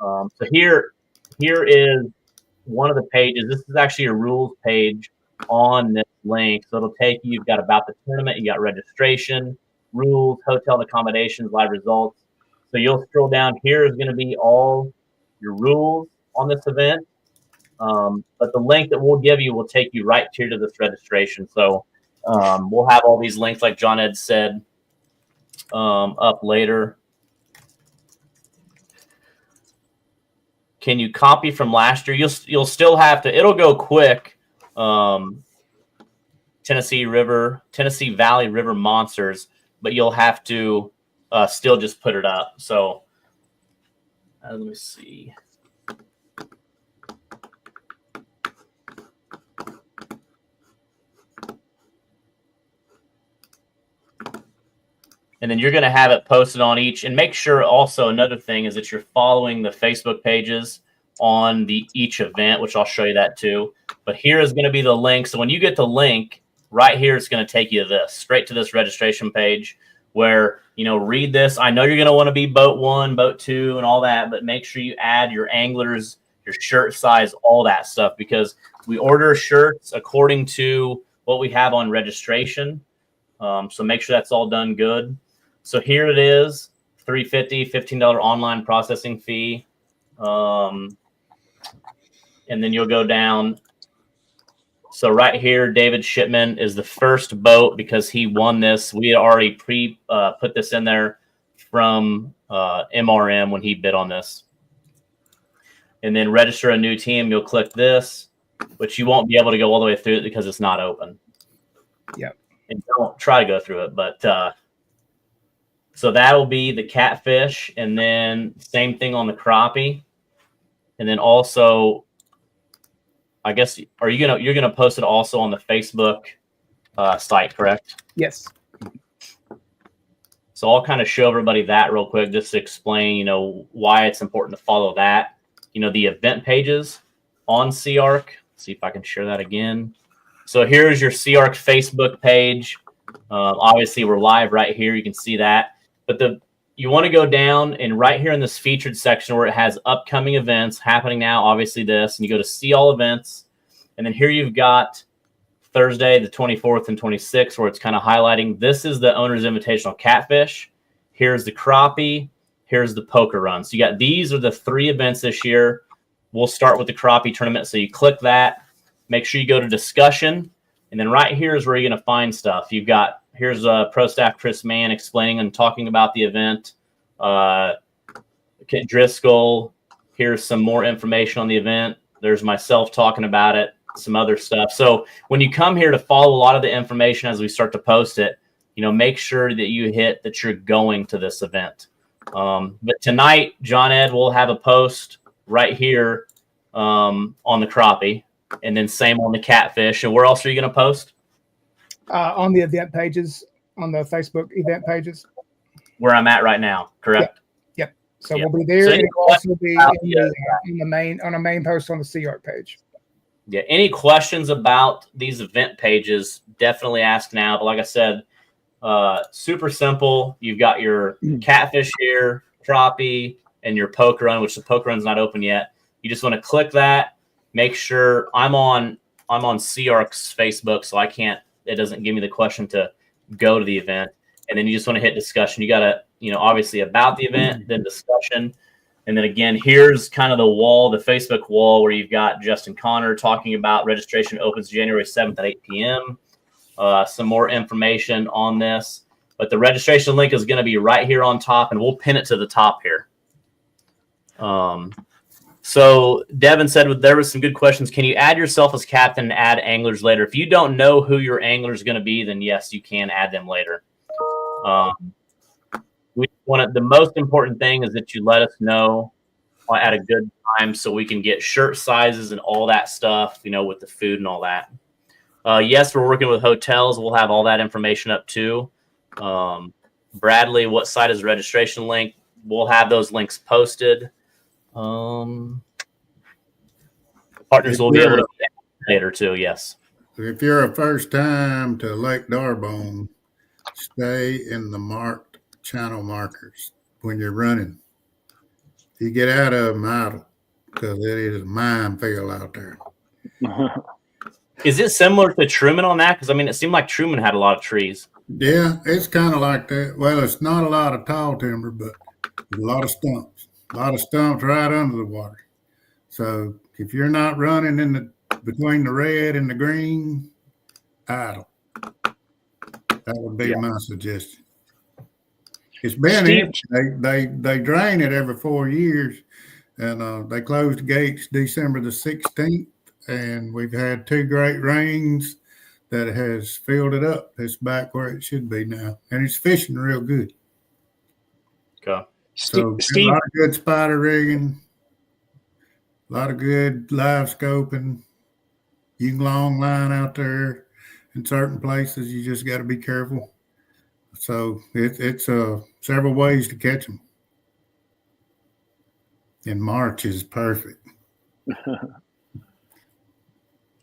So here is one of the pages. This is actually a rules page on this link. So it'll take you. You've got about the tournament. You got registration, rules, hotel accommodations, live results. So you'll scroll down. Here is going to be all your rules on this event. But the link that we'll give you will take you right here to this registration. So we'll have all these links, like John Ed said, up later. Can you copy from last year? You'll still have to. It'll go quick. Tennessee Valley River Monsters, but you'll have to still just put it up. So let me see. And then you're going to have it posted on each. And make sure also another thing is that you're following the Facebook pages on each event, which I'll show you that too. But here is going to be the link. So when you get the link right here, it's going to take you to this, straight to this registration page where, read this. I know you're going to want to be boat 1, boat 2 and all that, but make sure you add your anglers, your shirt size, all that stuff, because we order shirts according to what we have on registration. So make sure that's all done good. So here it is, $350, $15 online processing fee. And then you'll go down. So right here, David Shipman is the first boat because he won this. We had already put this in there from MRM when he bid on this. And then register a new team. You'll click this, but you won't be able to go all the way through it because it's not open. Yep. And don't try to go through it, but so that'll be the catfish, and then same thing on the crappie, and then also, I guess, you're gonna post it also on the Facebook site, correct? Yes. So I'll kind of show everybody that real quick, just to explain, why it's important to follow that. The event pages on SeaArk. See if I can share that again. So here's your SeaArk Facebook page. Obviously, we're live right here. You can see that. But you want to go down, and right here in this featured section where it has upcoming events happening now, obviously this, and you go to see all events. And then here you've got Thursday, the 24th and 26th, where it's kind of highlighting. This is the Owner's Invitational Catfish. Here's the crappie. Here's the poker run. So these are the 3 events this year. We'll start with the crappie tournament. So you click that. Make sure you go to discussion. And then right here is where you're going to find stuff. Here's Pro Staff Chris Mann explaining and talking about the event. Kent Driscoll. Here's some more information on the event. There's myself talking about it, some other stuff. So when you come here to follow a lot of the information as we start to post it, make sure that you hit that you're going to this event. But tonight, John Ed will have a post right here on the crappie, and then same on the catfish. And where else are you going to post? On the event pages, on the Facebook event pages. Where I'm at right now, correct? Yep. So we'll be there. So and it'll also be on a main post on the SeaArk page. Yeah. Any questions about these event pages, definitely ask now. But like I said, super simple. You've got your catfish here, crappie, and your poker run, which the poker run's not open yet. You just want to click that. Make sure I'm on SeaArk's Facebook, so it doesn't give me the question to go to the event. And then you just want to hit discussion. You got to, obviously about the event, then discussion. And then again, here's kind of the Facebook wall, where you've got Justin Connor talking about registration opens January 7th at 8 p.m. Some more information on this. But the registration link is going to be right here on top, and we'll pin it to the top here. So Devin said there was some good questions. Can you add yourself as captain and add anglers later? If you don't know who your angler is going to be, then yes, you can add them later. The most important thing is that you let us know at a good time so we can get shirt sizes and all that stuff, with the food and all that. Yes, we're working with hotels. We'll have all that information up too. Bradley, what site is the registration link? We'll have those links posted. Partners will be able to later too. Yes. If you're a first time to Lake Darbone, stay in the marked channel markers when you're running. If you get out of them, idle, because it is a minefield out there. Is it similar to Truman on that? Because it seemed like Truman had a lot of trees. Yeah, it's kind of like that. Well, it's not a lot of tall timber, but a lot of stumps. A lot of stumps right under the water. So if you're not running between the red and the green, idle. That would be my suggestion. It's been they drain it every 4 years, and they closed the gates December the 16th, and we've had 2 great rains that has filled it up. It's back where it should be now, and it's fishing real good. Okay. So Steve, a lot of good spider rigging, a lot of good live scoping. You can long line out there in certain places. You just got to be careful. So it's several ways to catch them. And March is perfect.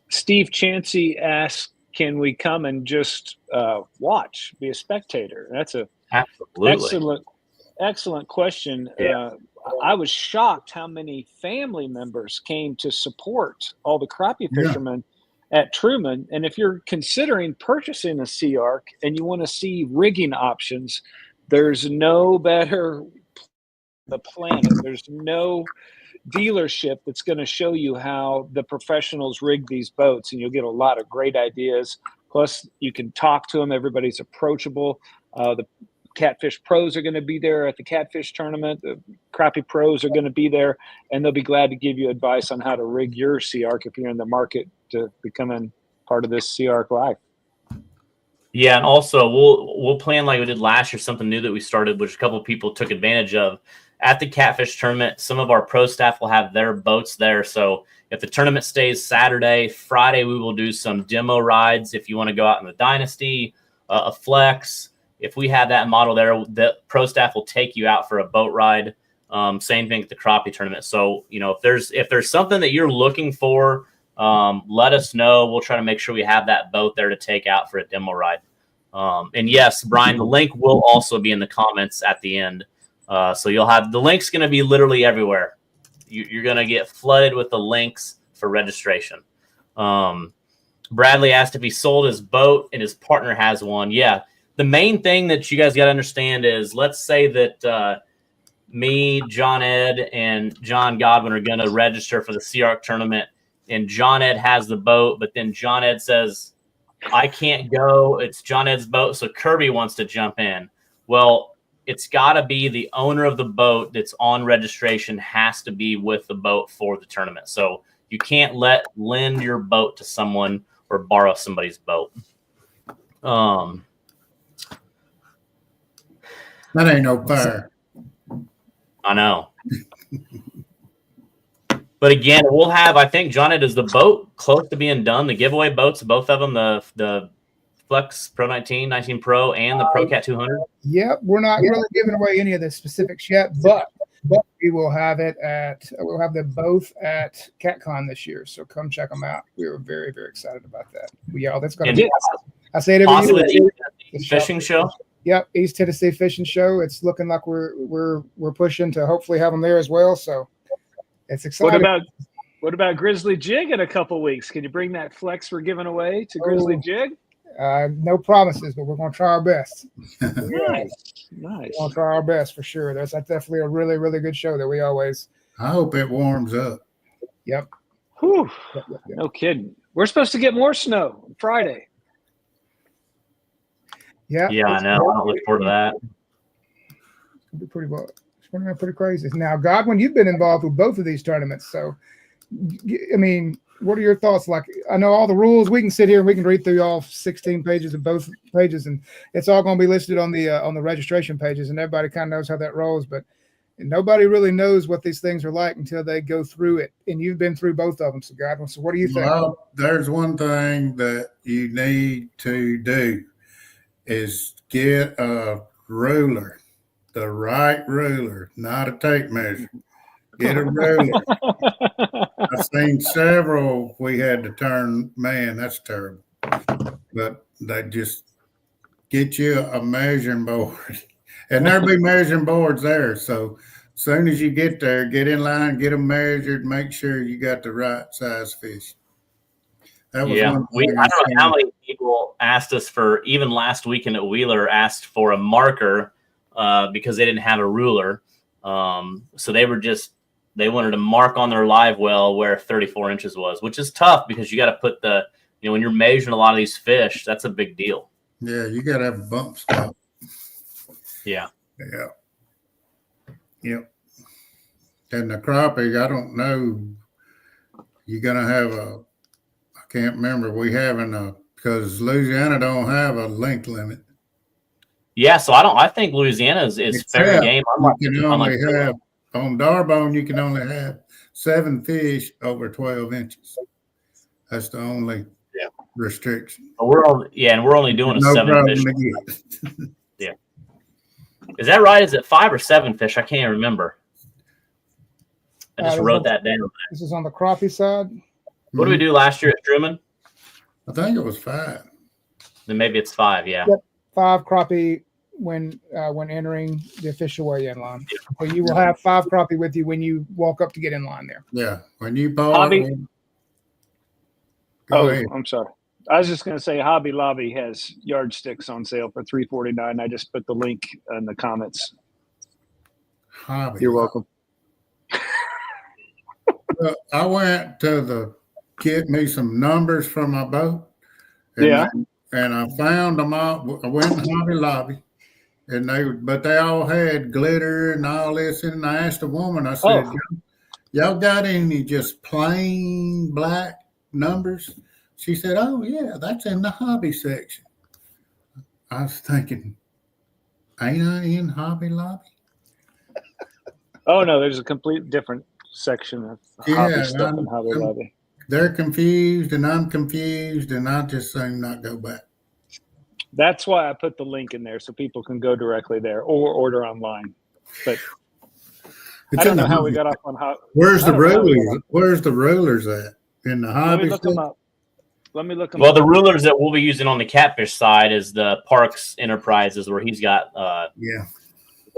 Steve Chansey asks, can we come and just watch, be a spectator? That's a excellent question. Yeah. I was shocked how many family members came to support all the crappie fishermen at Truman. And if you're considering purchasing a SeaArk and you want to see rigging options, there's no better the planet. There's no dealership that's going to show you how the professionals rig these boats, and you'll get a lot of great ideas. Plus, you can talk to them. Everybody's approachable. The Catfish pros are going to be there at the Catfish tournament. The Crappie pros are going to be there, and they'll be glad to give you advice on how to rig your SeaArk if you're in the market to becoming part of this SeaArk life. Yeah, and also we'll plan like we did last year, something new that we started, which a couple of people took advantage of. At the Catfish tournament, some of our pro staff will have their boats there. So if the tournament stays Saturday, Friday we will do some demo rides. If you want to go out in the Dynasty, a Flex, if we have that model there, the pro staff will take you out for a boat ride. Same thing at the Crappie tournament. So if there's something that you're looking for, let us know. We'll try to make sure we have that boat there to take out for a demo ride. And yes, Brian, the link will also be in the comments at the end. So you'll have the link's going to be literally everywhere. You're going to get flooded with the links for registration. Bradley asked if he sold his boat and his partner has one. Yeah. The main thing that you guys got to understand is, let's say that me, John Ed, and John Godwin are going to register for the SeaArk tournament, and John Ed has the boat, but then John Ed says, I can't go. It's John Ed's boat, so Kirby wants to jump in. Well, it's got to be the owner of the boat that's on registration has to be with the boat for the tournament. So you can't lend your boat to someone or borrow somebody's boat. That ain't no fair. I know. But again, we'll have, I think, John Ed, is the boat close to being done. The giveaway boats, both of them, the Flex Pro 19, 19 Pro, and the Pro Cat 200. Yep, we're not really giving away any of the specifics yet, but we will have we'll have them both at CatCon this year. So come check them out. We were very, very excited about that. That's going to be awesome. I say it every year. The fishing show. Yep, East Tennessee Fishing Show. It's looking like we're pushing to hopefully have them there as well. So it's exciting. What about Grizzly Jig in a couple weeks? Can you bring that Flex we're giving away to Grizzly Jig? No promises, but we're going to try our best. Nice. We're going to try our best for sure. That's definitely a really, really good show that we always. I hope it warms up. Yep. Whew. No kidding. We're supposed to get more snow on Friday. Yeah. Yeah, I know. I look forward to that. It's going to be pretty well. It's going to be pretty crazy. Now, Godwin, you've been involved with both of these tournaments. So, I mean, what are your thoughts? Like, I know all the rules. We can sit here and we can read through all 16 pages of both pages, and it's all going to be listed on the registration pages, and everybody kind of knows how that rolls. But nobody really knows what these things are like until they go through it. And you've been through both of them, so Godwin. So, what do you think? Well, there's one thing that you need to do is get a ruler, the right ruler, not a tape measure. Get a ruler. I've seen several we had to turn. Man, that's terrible. But they just get you a measuring board. And there'll be measuring boards there. So as soon as you get there, get in line, get them measured, make sure you got the right size fish. That was one thing. I don't know how many people asked us for, even last weekend at Wheeler, asked for a marker because they didn't have a ruler. So they wanted to mark on their live well where 34 inches was, which is tough because you got to put when you're measuring a lot of these fish, that's a big deal. Yeah, you got to have a bump stop. Yeah. Yeah. Yep. And the crappie, I don't know. You're going to have I can't remember. Because Louisiana don't have a length limit. Yeah, so I think Louisiana is fair game. You can only have, on Darbone, you can only have 7 fish over 12 inches. That's the only restriction. We're only doing a 7 fish. Yeah. Is that right? Is it 5 or 7 fish? I can't remember. I just wrote that down. This is on the crappie side. What did we do last year at Truman? I think it was 5. Then maybe it's 5. Yeah. Yep, 5 crappie when entering the official weigh-in line. So you will have 5 crappie with you when you walk up to get in line there. Yeah, when you go ahead. I'm sorry. I was just going to say Hobby Lobby has yardsticks on sale for $349. I just put the link in the comments. You're welcome. I went to get me some numbers for my boat. And I found them all. I went in Hobby Lobby but they all had glitter and all this. And I asked a woman, I said, Oh. y'all got any just plain black numbers? She said, oh, yeah, that's in the hobby section. I was thinking, ain't I in Hobby Lobby? Oh no, there's a complete different section of hobby stuff in Hobby Lobby. They're confused and I'm confused, and I just say not go back. That's why I put the link in there so people can go directly there or order online. But I don't know how we got off on how. Where's the rulers? Where's the rulers at? In the hobby? Let me look them up. Let me look them Well, up. the rulers that we'll be using on the Catfish side is the Parks Enterprises, where he's got. Yeah.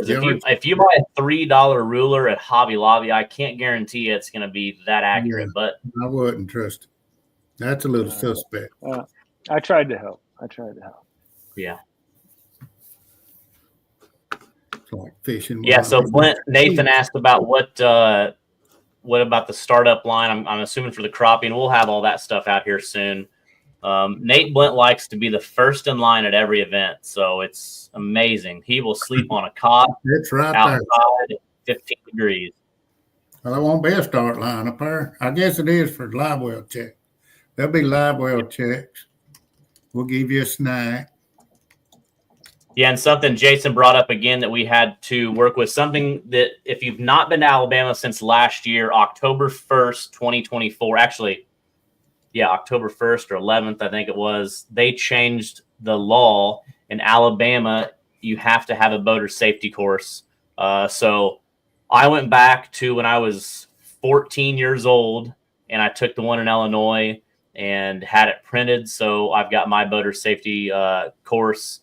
If you buy a $3 ruler at Hobby Lobby, I can't guarantee it's going to be that accurate. Yeah, but I wouldn't trust it. That's a little suspect. I tried to help. Yeah. It's like fishing. Yeah. So Nathan asked about what about the startup line? I'm assuming for the crappie, and we'll have all that stuff out here soon. Nate Blint likes to be the first in line at every event, so it's amazing. He will sleep on a cot it's right outside, 15 degrees. Well, there won't be a start line up there. I guess it is for live well check. There'll be live well checks. We'll give you a snack. Yeah, and something Jason brought up again that we had to work with, something that if you've not been to Alabama since last year, October 1st, 2024, actually, yeah, October 1st or 11th, I think it was, they changed the law in Alabama. You have to have a boater safety course. So I went back to when I was 14 years old, and I took the one in Illinois and had it printed. So I've got my boater safety course.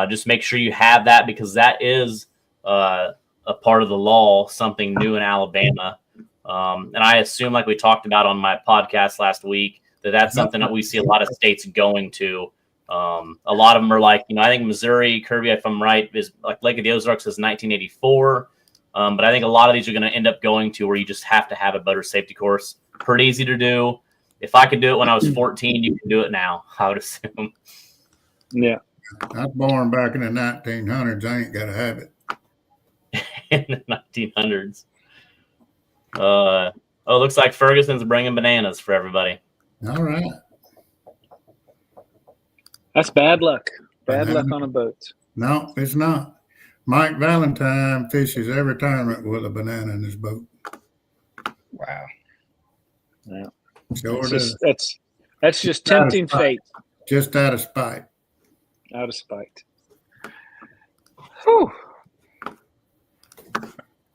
Just make sure you have that, because that is a part of the law, something new in Alabama. And I assume, like we talked about on my podcast last week, that's something that we see a lot of states going to. A lot of them are like, I think Missouri, Kirby, if I'm right, is like Lake of the Ozarks is 1984. But I think a lot of these are going to end up going to where you just have to have a boater safety course. Pretty easy to do. If I could do it when I was 14, you can do it now, I would assume. Yeah. I was born back in the 1900s. I ain't got to have it. In the 1900s. Looks like Ferguson's bringing bananas for everybody. All right. That's bad luck. Bad luck on a boat. No, it's not. Mike Valentine fishes every tournament with a banana in his boat. Wow. Yeah. Sure That's just tempting fate. Just out of spite. Out of spite. Whew.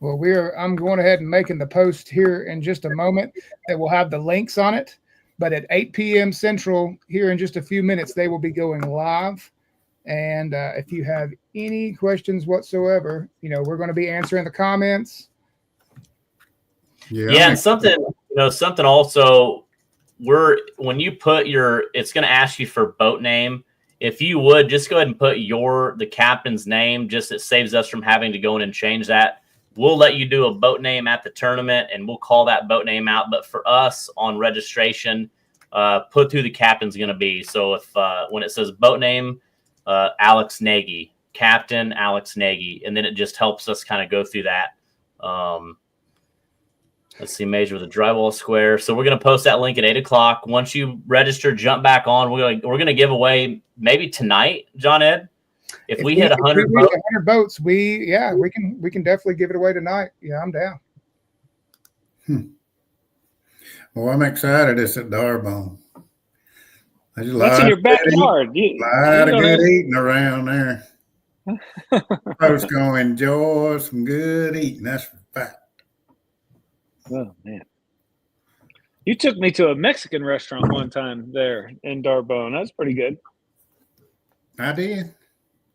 Well, I'm going ahead and making the post here in just a moment that will have the links on it. But at 8 p.m. Central, here in just a few minutes, they will be going live. And if you have any questions whatsoever, we're going to be answering the comments. Yeah, and something also, when you put it's going to ask you for boat name. If you would just go ahead and put the captain's name, just it saves us from having to go in and change that. We'll let you do a boat name at the tournament, and we'll call that boat name out. But for us on registration, put who the captain's going to be. So if when it says boat name, Alex Nagy, Captain Alex Nagy, and then it just helps us kind of go through that. Let's see, measure the drywall square. So we're going to post that link at 8 o'clock. Once you register, jump back on. We're going to give away maybe tonight, John Ed. If we hit 100 boats, 100 boats, we can definitely give it away tonight. Yeah, I'm down. Well, I'm excited. It's at Darbone. That's in your backyard. A lot of good eating around there. Folks gonna enjoy some good eating. That's for fact. Oh man, you took me to a Mexican restaurant one time there in Darbone. That's pretty good. I did.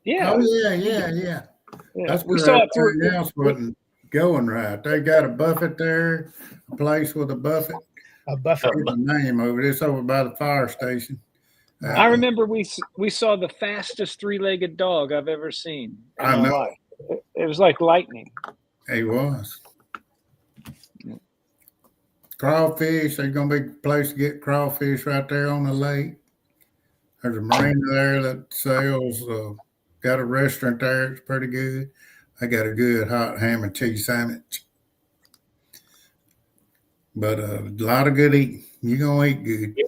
Yeah. Oh yeah. That's we saw it through. Everything else wasn't going right. They got a buffet there, a place with a buffet. A buffet. The name over this over by the fire station. I remember we saw the fastest three-legged dog I've ever seen in my life. It was like lightning. He was. Crawfish. There's going to be a place to get crawfish right there on the lake. There's a marina there that sells got a restaurant there. It's pretty good. I got a good hot ham and cheese sandwich. But a lot of good eating. You're going to eat good.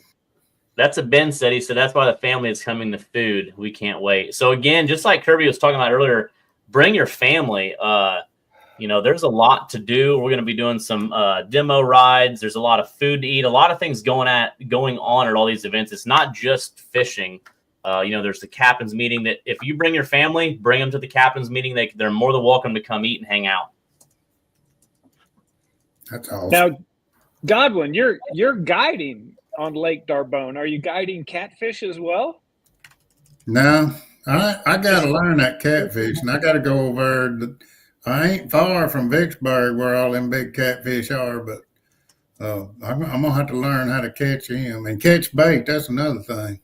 That's a Ben said. He said that's why the family is coming to food. We can't wait. So again, just like Kirby was talking about earlier, bring your family. There's a lot to do. We're going to be doing some demo rides. There's a lot of food to eat, a lot of things going on at all these events. It's not just fishing. There's the captain's meeting that if you bring your family, bring them to the captain's meeting. They're more than welcome to come eat and hang out. That's awesome. Now, Godwin, you're guiding on Lake Darbone. Are you guiding catfish as well? No, I got to learn that catfish, and I got to go over. I ain't far from Vicksburg where all them big catfish are, but I'm gonna have to learn how to catch them and catch bait. That's another thing.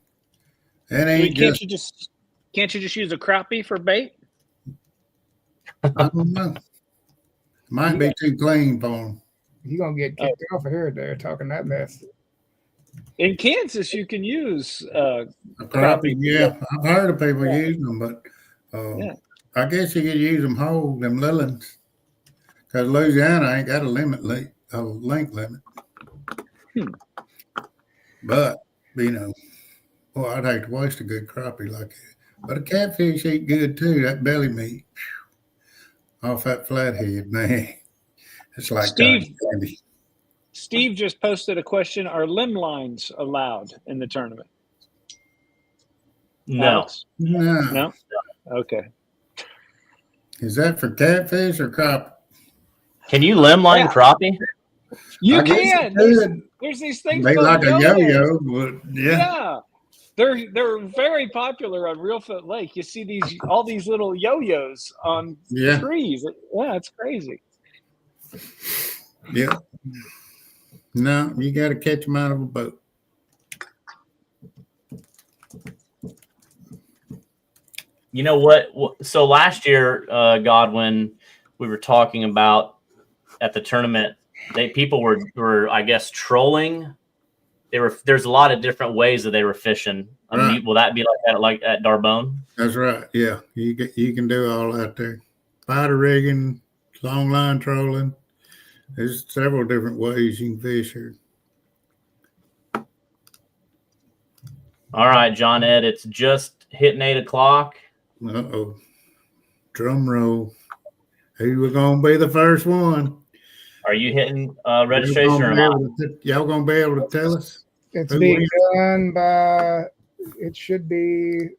It ain't can't you just use a crappie for bait? I don't know. Might be too clean for them. You're gonna get kicked off of here there talking that mess. In Kansas, you can use a crappie. Yeah, I've heard of people using them, but I guess you could use them whole, them lilies, because Louisiana ain't got a length limit. But boy, I'd hate to waste a good crappie like that. But a catfish eat good too. That belly meat off that flathead, man. It's like candy. Steve just posted a question: are limb lines allowed in the tournament? No. No. Okay. Is that for catfish or crappie? Can you limb line crappie? You can. There's these things. They like a yo-yo, but yeah. They're very popular on Reelfoot Lake. You see all these little yo-yos on trees. Yeah, it's crazy. Yeah. No, you got to catch them out of a boat. You know what? So last year, Godwin, we were talking about at the tournament. People were I guess trolling. There's a lot of different ways that they were fishing. Right. Will that be like at Darbone? That's right. Yeah, you can do all that there. Spider rigging, long line trolling. There's several different ways you can fish here. All right, John Ed, it's just hitting 8 o'clock. Uh-oh. Drum roll. Who was going to be the first one? Are you hitting registration or not? Y'all going to be able to tell us? It's being done by, it should be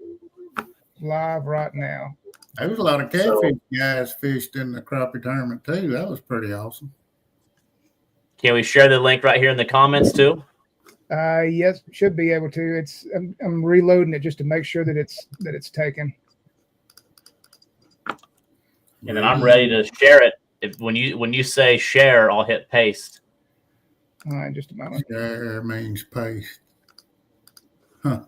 live right now. There was a lot of catfish guys fished in the crappie tournament too. That was pretty awesome. Can we share the link right here in the comments too? Yes, should be able to. I'm reloading it just to make sure that it's taken. And then I'm ready to share it. When you say share, I'll hit paste. All right, just a moment. Share means paste. Huh.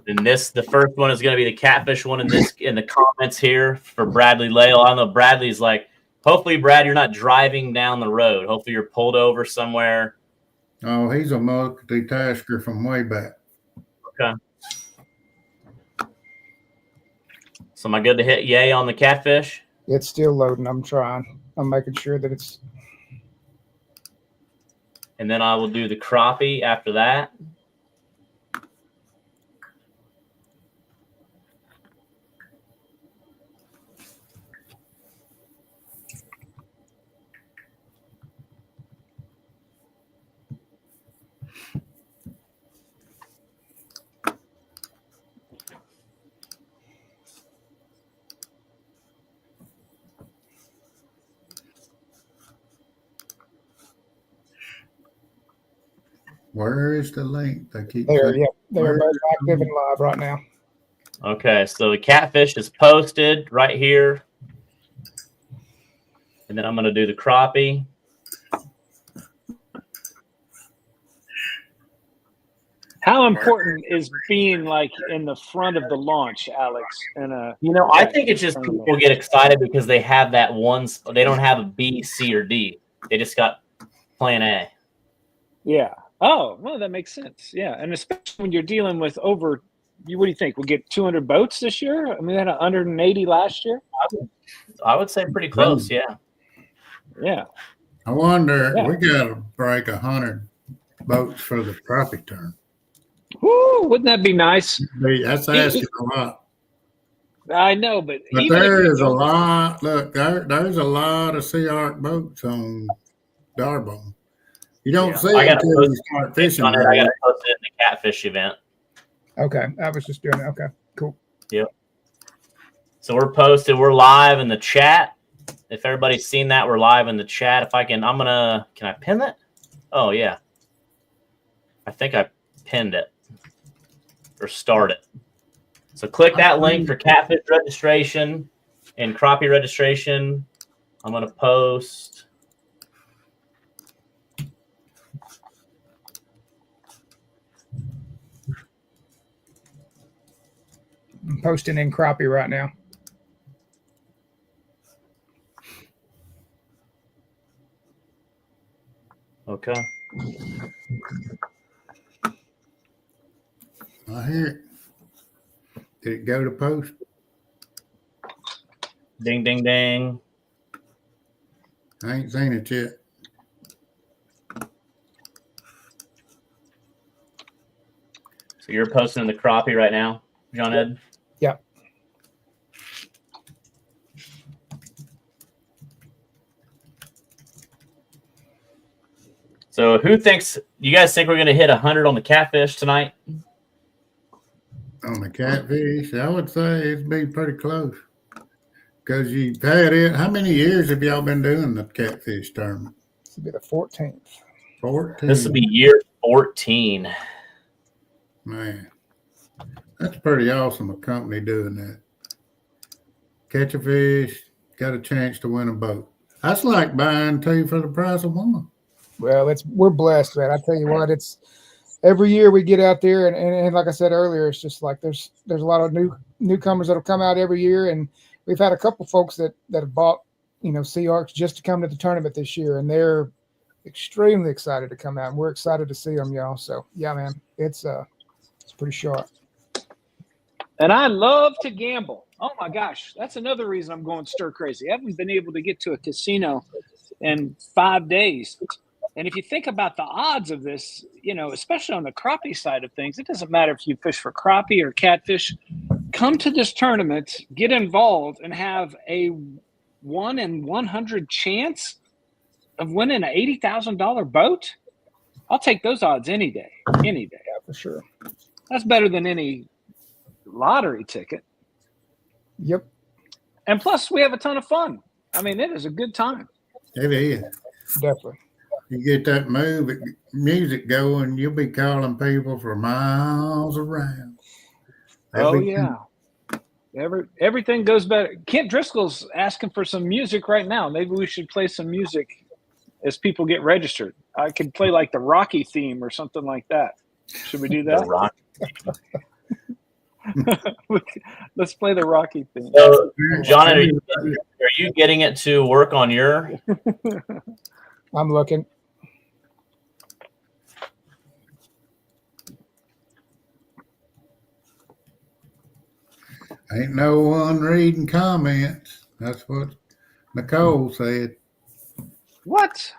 And the first one is going to be the catfish one in the comments here for Bradley Lale. I don't know. Bradley's like, hopefully, Brad, you're not driving down the road. Hopefully, you're pulled over somewhere. Oh, he's a multitasker from way back. Okay. So am I good to hit yay on the catfish? It's still loading. I'm trying. I'm making sure that it's. And then I will do the crappie after that. Where is the link? They keep there. saying, Yeah, they're both active and live right now. Okay, so the catfish is posted right here. And then I'm going to do the crappie. How important is being like in the front of the launch, Alex? I think it's just people get excited because they have that one. They don't have a B, C, or D. They just got plan A. Yeah. Oh, well, that makes sense. Yeah, and especially when you're dealing with over What do you think? We'll get 200 boats this year? I mean, we had 180 last year. I would say pretty close. Yeah. Yeah. I wonder, Yeah. we got to break 100 boats for the crappie turn. Woo, wouldn't that be nice? That's asking a lot. I know, but there is a lot. Look, there's a lot of SeaArk boats on Darbone. You don't see it until you start fishing. I got to post it in the Catfish event. Okay, I was just doing it. Okay, cool. Yep. So we're posted. We're live in the chat. If everybody's seen that, we're live in the chat. If I can, can I pin it? Oh, yeah. I think I pinned it or start it. So click that link for Catfish registration and Crappie registration. I'm going to post. I'm posting in Crappie right now. Okay. I hear it. Did it go to post? Ding, ding, ding. I ain't seen it yet. So you're posting in the Crappie right now, John Ed? Yeah. So you guys think we're going to hit 100 on the Catfish tonight? On the Catfish, I would say it'd be pretty close. Because you've had it. How many years have y'all been doing the Catfish tournament? This will be the 14th. 14. This will be year 14. Man, that's pretty awesome, a company doing that. Catch a fish, got a chance to win a boat. That's like buying two for the price of one. Well, we're blessed, man. I tell you what, it's every year we get out there, and like I said earlier, it's just like there's a lot of newcomers that'll come out every year, and we've had a couple folks that have bought SeaArks just to come to the tournament this year, and they're extremely excited to come out, and we're excited to see them, y'all. So yeah, man, it's pretty sharp. And I love to gamble. Oh my gosh, that's another reason I'm going stir crazy. I haven't been able to get to a casino in 5 days. And if you think about the odds of this, especially on the crappie side of things, it doesn't matter if you fish for crappie or catfish. Come to this tournament, get involved, and have a 1 in 100 chance of winning an $80,000 boat. I'll take those odds any day. Any day. Yeah, for sure. That's better than any lottery ticket. Yep. And plus, we have a ton of fun. I mean, it is a good time. It is. Definitely. You get that music going, you'll be calling people for miles around. Yeah. Everything goes better. Kent Driscoll's asking for some music right now. Maybe we should play some music as people get registered. I could play like the Rocky theme or something like that. Should we do that? Let's play the Rocky theme. So, John, are you getting it to work on your? I'm looking. Ain't no one reading comments. That's what Nicole said. What?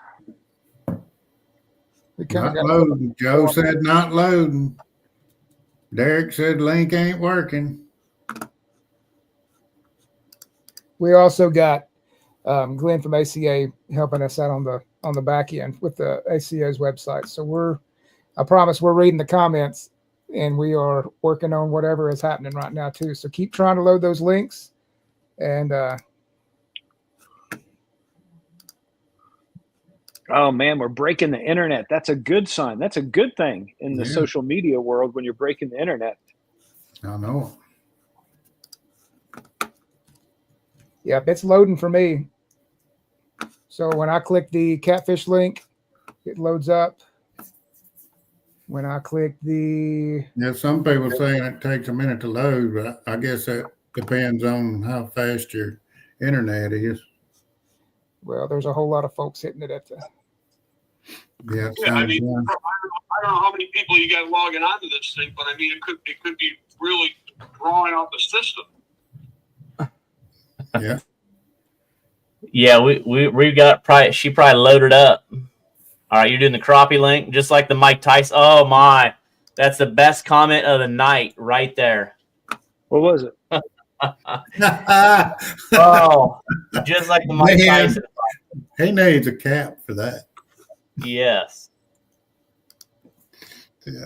Not loading. Joe said not loading. Derek said link ain't working. We also got Glenn from ACA helping us out on the back end with the ACA's website. So I promise we're reading the comments, and we are working on whatever is happening right now too. So keep trying to load those links, and oh man, we're breaking the internet. That's a good sign. That's a good thing in the social media world when you're breaking the internet. I know. Yep, it's loading for me. So when I click the Catfish link, it loads up. When I click some people saying it takes a minute to load, but I guess that depends on how fast your internet is. Well, there's a whole lot of folks hitting it at the. Yeah, I mean, I don't know how many people you got logging onto this thing, but I mean, it could be really drawing out the system. Yeah. Yeah, we got probably she probably loaded up. All right, you're doing the crappie link, just like the Mike Tyson. Oh my, that's the best comment of the night right there. What was it? Oh, just like the Mike Tyson. He needs a cap for that. Yes. Yeah.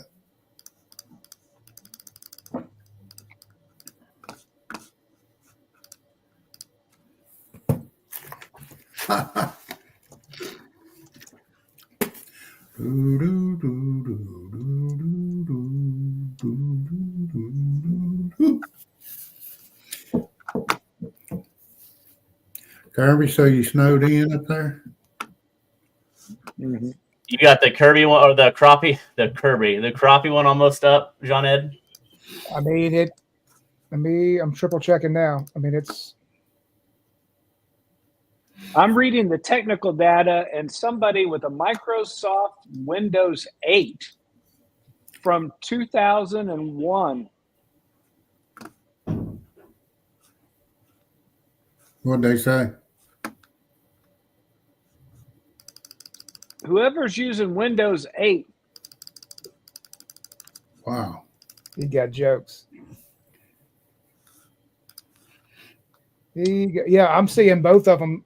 Kirby, so you snowed in up there? Mm-hmm. You got the Kirby one or the crappie? The crappie one almost up, John Ed. I mean I'm triple checking now. I mean I'm reading the technical data, and somebody with a Microsoft Windows 8 from 2001. What'd they say? Whoever's using Windows 8. Wow. he got jokes. Yeah, I'm seeing both of them.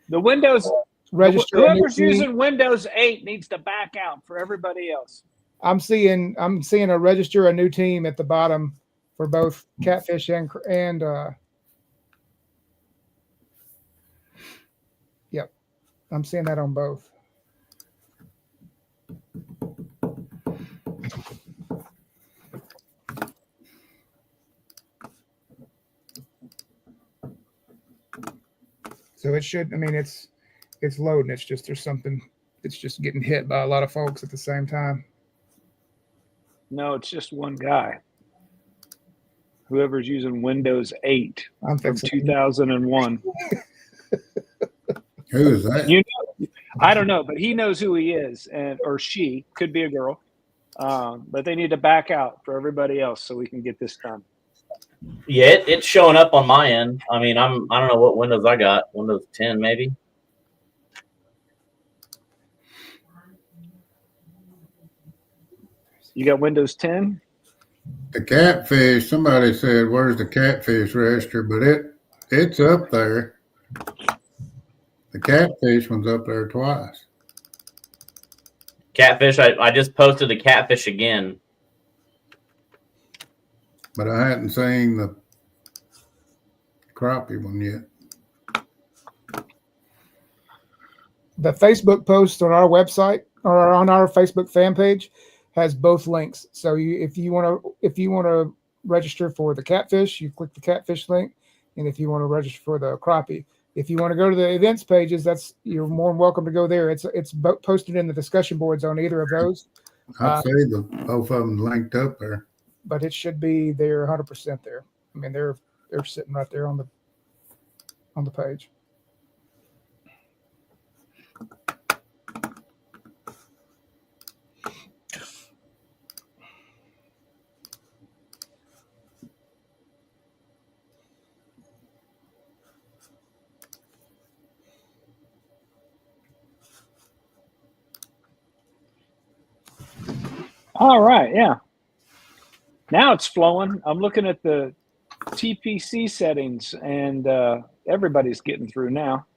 The Windows Register. Whoever's using Windows 8 needs to back out for everybody else. I'm seeing a register a new team at the bottom for both Catfish and yep. I'm seeing that on both. So it should, I mean, it's loading. It's just, it's just getting hit by a lot of folks at the same time. No, it's just one guy. Whoever's using Windows 8 from 2001. Who is that? You know, I don't know, but he knows who he is, or she, could be a girl. But they need to back out for everybody else so we can get this done. Yeah, it's showing up on my end. I mean, I don't know what Windows I got. Windows 10 maybe. You got Windows 10? The Catfish, somebody said, where's the Catfish register? But it's up there. The Catfish one's up there twice. Catfish, I just posted the Catfish again. But I hadn't seen the crappie one yet. The Facebook post on our website or on our Facebook fan page has both links. So if you want to register for the Catfish, you click the Catfish link, and if you want to register for the crappie, if you want to go to the events pages, you're more than welcome to go there. It's posted in the discussion boards on either of those. I'd say both of them linked up there. But it should be there 100% there. I mean, they're sitting right there on the page. All right, yeah. Now it's flowing. I'm looking at the TPC settings, and everybody's getting through now.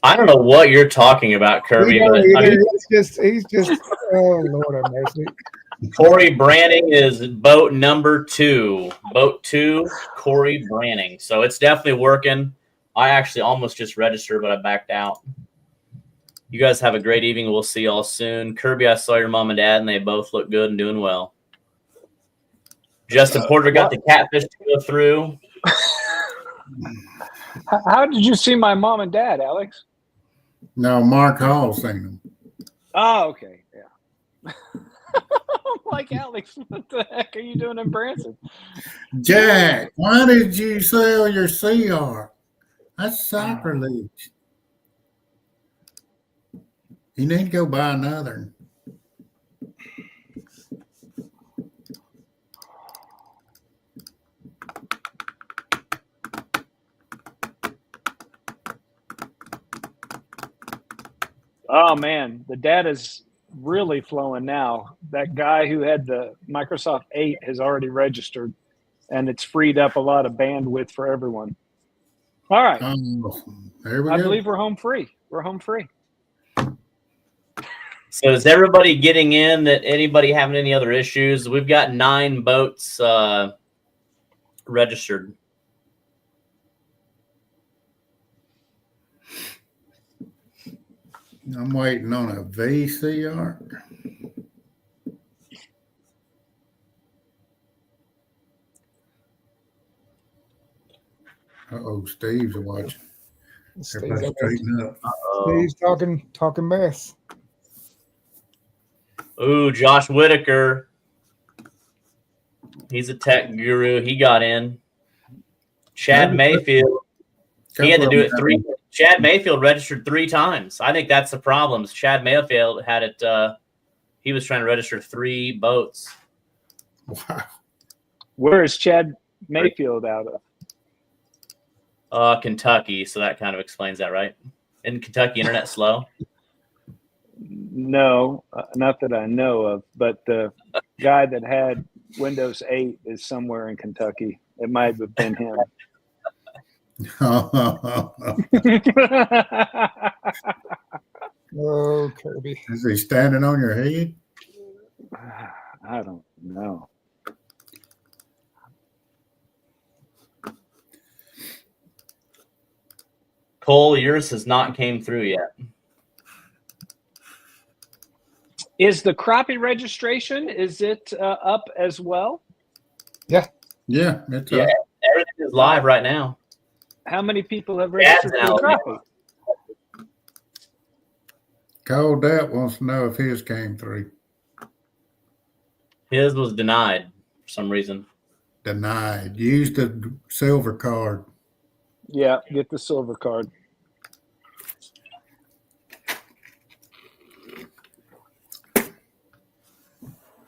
I don't know what you're talking about, Kirby. But He's just. Oh Lord have mercy. Corey Branning is boat number 2. Boat 2, Corey Branning. So it's definitely working. I actually almost just registered, but I backed out. You guys have a great evening. We'll see y'all soon. Kirby, I saw your mom and dad, and they both look good and doing well. Justin Porter got the Catfish to go through. How did you see my mom and dad, Alex? No, Mark Hall seen them. Oh, okay. Yeah. I'm like, Alex, what the heck are you doing in Branson? Jack, why did you sell your SeaArk? That's sacrilege. You need to go buy another. Oh man, the data's really flowing now. That guy who had the Microsoft 8 has already registered, and it's freed up a lot of bandwidth for everyone. All right. There we I go. believe we're home free. We're home free. So is everybody getting in? That anybody having any other issues? We've got 9 boats registered. I'm waiting on a SeaArk. Uh-oh, Steve's watching. Everybody straighten up. Steve's talking mess. Ooh, Josh Whitaker. He's a tech guru. He got in. Chad Mayfield. He had to do it 3. Chad Mayfield registered 3 times. I think that's the problem. Chad Mayfield had it. He was trying to register 3 boats. Wow. Where is Chad Mayfield out of? Kentucky. So that kind of explains that, right? Isn't Kentucky internet slow? No, not that I know of. But the guy that had Windows 8 is somewhere in Kentucky. It might have been him. Oh, Kirby. Is he standing on your head? I don't know. Cole, yours has not came through yet. Is the crappie registration, is it up as well? Yeah. Yeah, it's Yeah, everything is live right now. How many people have registered for the crappie? Cole Depp wants to know if his came through. His was denied for some reason. Denied. Use the silver card. Yeah, get the silver card.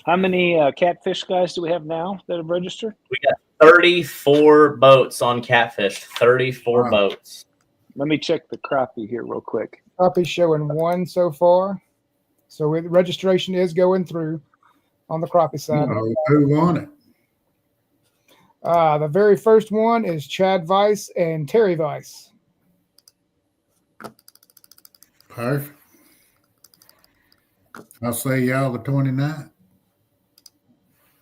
How many Catfish guys do we have now that have registered? We got 34 boats on Catfish. 34 boats. Let me check the crappie here real quick. Crappie showing 1 so far. So registration is going through on the crappie side. Who won it? The very first one is Chad Weiss and Terry Weiss. Perfect. I'll see y'all the 29th.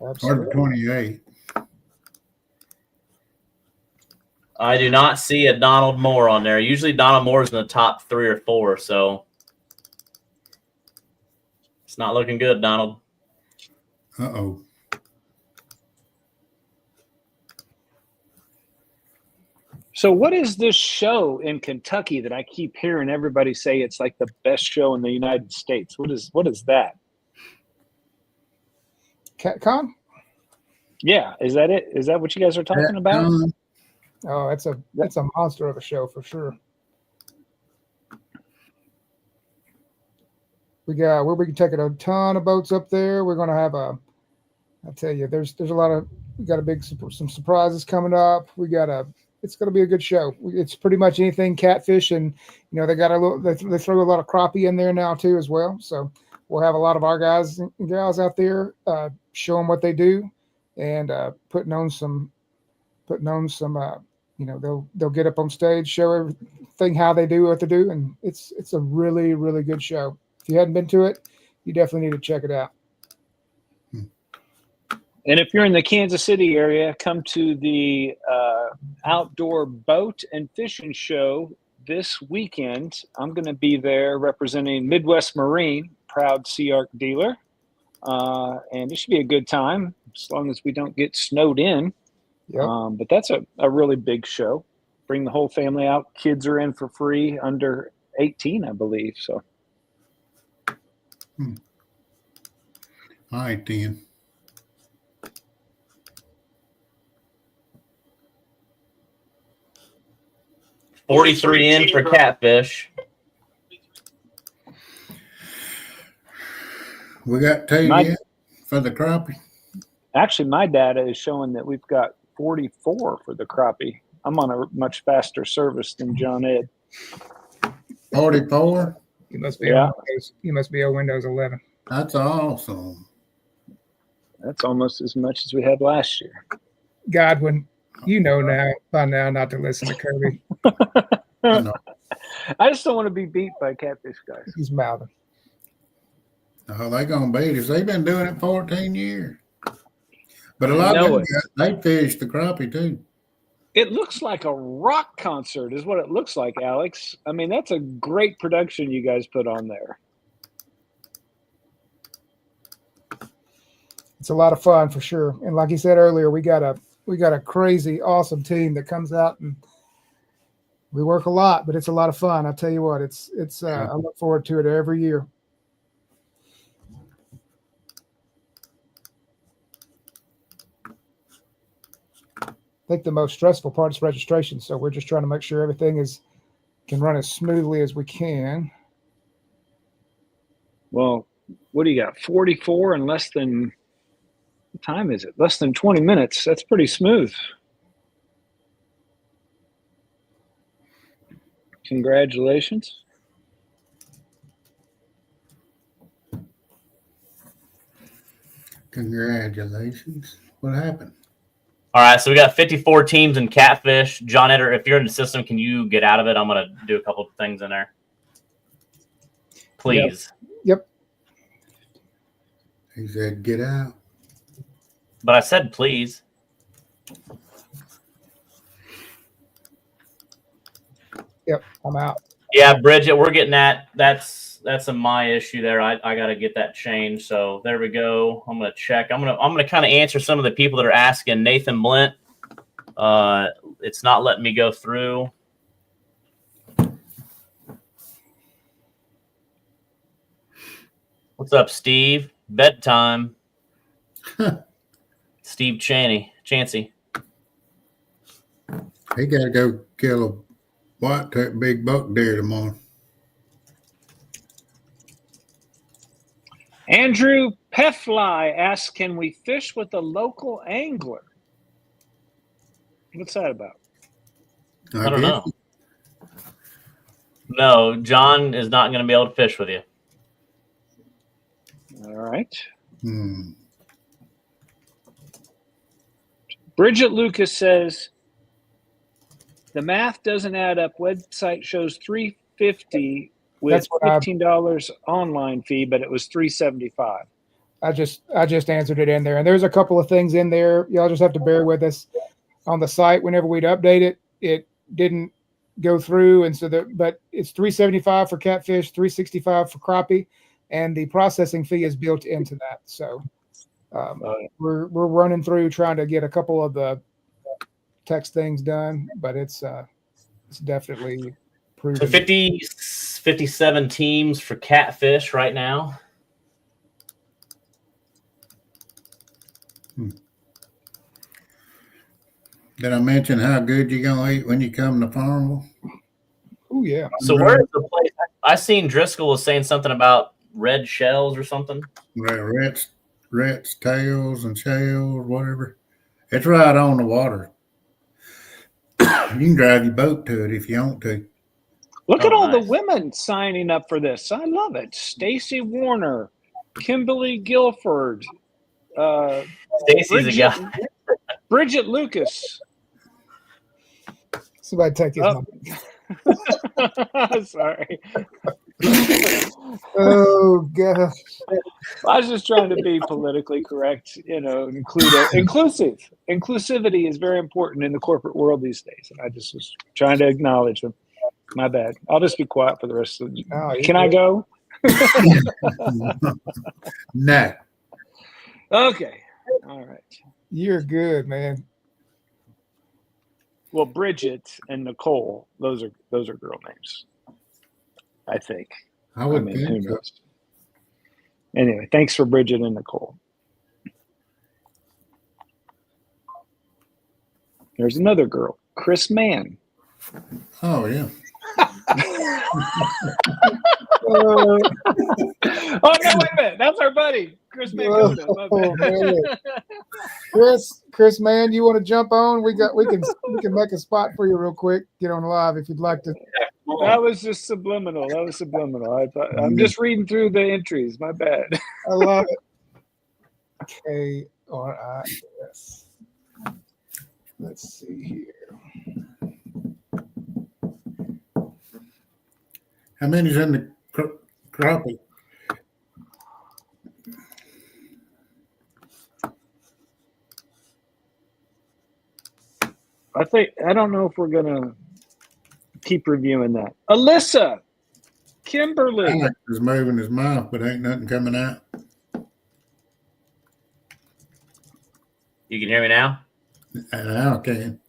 Absolutely. Or the 28th. I do not see a Donald Moore on there. Usually Donald Moore is in the top 3 or 4, so it's not looking good, Donald. Uh-oh. So what is this show in Kentucky that I keep hearing everybody say it's like the best show in the United States? What is that? CatCon? Yeah, is that it? Is that what you guys are talking about? Oh, it's a monster of a show for sure. We'll be taking a ton of boats up there. We're gonna have I tell you, there's a lot of, we got some surprises coming up. It's gonna be a good show. It's pretty much anything catfish, and they got they throw a lot of crappie in there now too as well. So we'll have a lot of our guys and gals out there showing what they do and putting on some they'll get up on stage, show everything how they do what they do, and it's a really, really good show. If you hadn't been to it, you definitely need to check it out. And if you're in the Kansas City area, come to the outdoor boat and fishing show this weekend. I'm going to be there representing Midwest Marine, proud SeaArk dealer. And it should be a good time as long as we don't get snowed in. Yep. But that's a really big show. Bring the whole family out. Kids are in for free, under 18, I believe. So. All right, then. $43 in for catfish. We got 2 in for the crappie. Actually, my data is showing that we've got 44 for the crappie. I'm on a much faster service than John Ed. 44? You must be on Windows. You must be on Windows 11. That's awesome. That's almost as much as we had last year. Godwin, you know now by now not to listen to Kirby. I know. I just don't want to be beat by Catfish guys. He's mouthing. Oh, they gonna beat us. They've been doing it 14 years. But a lot of them, they fish the crappie too. It looks like a rock concert is what it looks like, Alex. I mean, that's a great production you guys put on there. It's a lot of fun for sure. And like he said earlier, we got a crazy, awesome team that comes out and we work a lot, but it's a lot of fun. I tell you what, I look forward to it every year. I think the most stressful part is registration. So we're just trying to make sure everything can run as smoothly as we can. Well, what do you got? 44 in less than, what time is it? Less than 20 minutes. That's pretty smooth. Congratulations. Congratulations. What happened? All right, so we got 54 teams in Catfish. John Eder, if you're in the system, can you get out of it? I'm going to do a couple of things in there. Please. Yep. He said, get out. But I said, please. Yep, I'm out. Yeah, Bridget, we're getting that. That's my issue there. I got to get that changed. So there we go. I'm going to check. I'm going to kind of answer some of the people that are asking. Nathan Blint, it's not letting me go through. What's up, Steve? Bedtime. Steve Chancey. He got to go kill a white big buck deer tomorrow. Andrew Peffly asks, can we fish with a local angler? What's that about? I don't know. No, John is not going to be able to fish with you. All right. Bridget Lucas says, the math doesn't add up. Website shows $350 with $15 online fee, but it was $375. I just answered it in there, and there's a couple of things in there. Y'all just have to bear with us on the site. Whenever we'd update it, it didn't go through, and so but it's $375 for catfish, $365 for crappie, and the processing fee is built into that. So we're running through trying to get a couple of the text things done, but it's definitely proven. So 57 teams for catfish right now. Did I mention how good you're going to eat when you come to Farmville? Oh, yeah. So where's the place? I seen Driscoll was saying something about red shells or something. Rats, tails, and shells, whatever. It's right on the water. You can drive your boat to it if you want to. Look at all the women signing up for this. I love it. Stacy Warner, Kimberly Guilford, Stacy's a guy. Bridget Lucas. Somebody take his number. Sorry. Oh gosh. I was just trying to be politically correct, inclusive. Inclusivity is very important in the corporate world these days, and I just was trying to acknowledge them. My bad. I'll just be quiet for the rest of the. Oh, Can I go? No. Okay. All right. You're good, man. Well, Bridget and Nicole, those are girl names, I think. I would think who so. knows? Anyway, thanks for Bridget and Nicole. There's another girl, Chris Mann. Oh, yeah. Oh, no, wait a minute. That's our buddy, Chris Mann. Chris, man, you want to jump on? We can make a spot for you real quick. Get on live if you'd like to. That was just subliminal. That was subliminal. I'm just reading through the entries. My bad. I love it. KRIS. Let's see here. How many's in the crappie? I don't know if we're gonna keep reviewing that. Alyssa, Kimberly. Alex is moving his mouth, but ain't nothing coming out. You can hear me now? Now I can.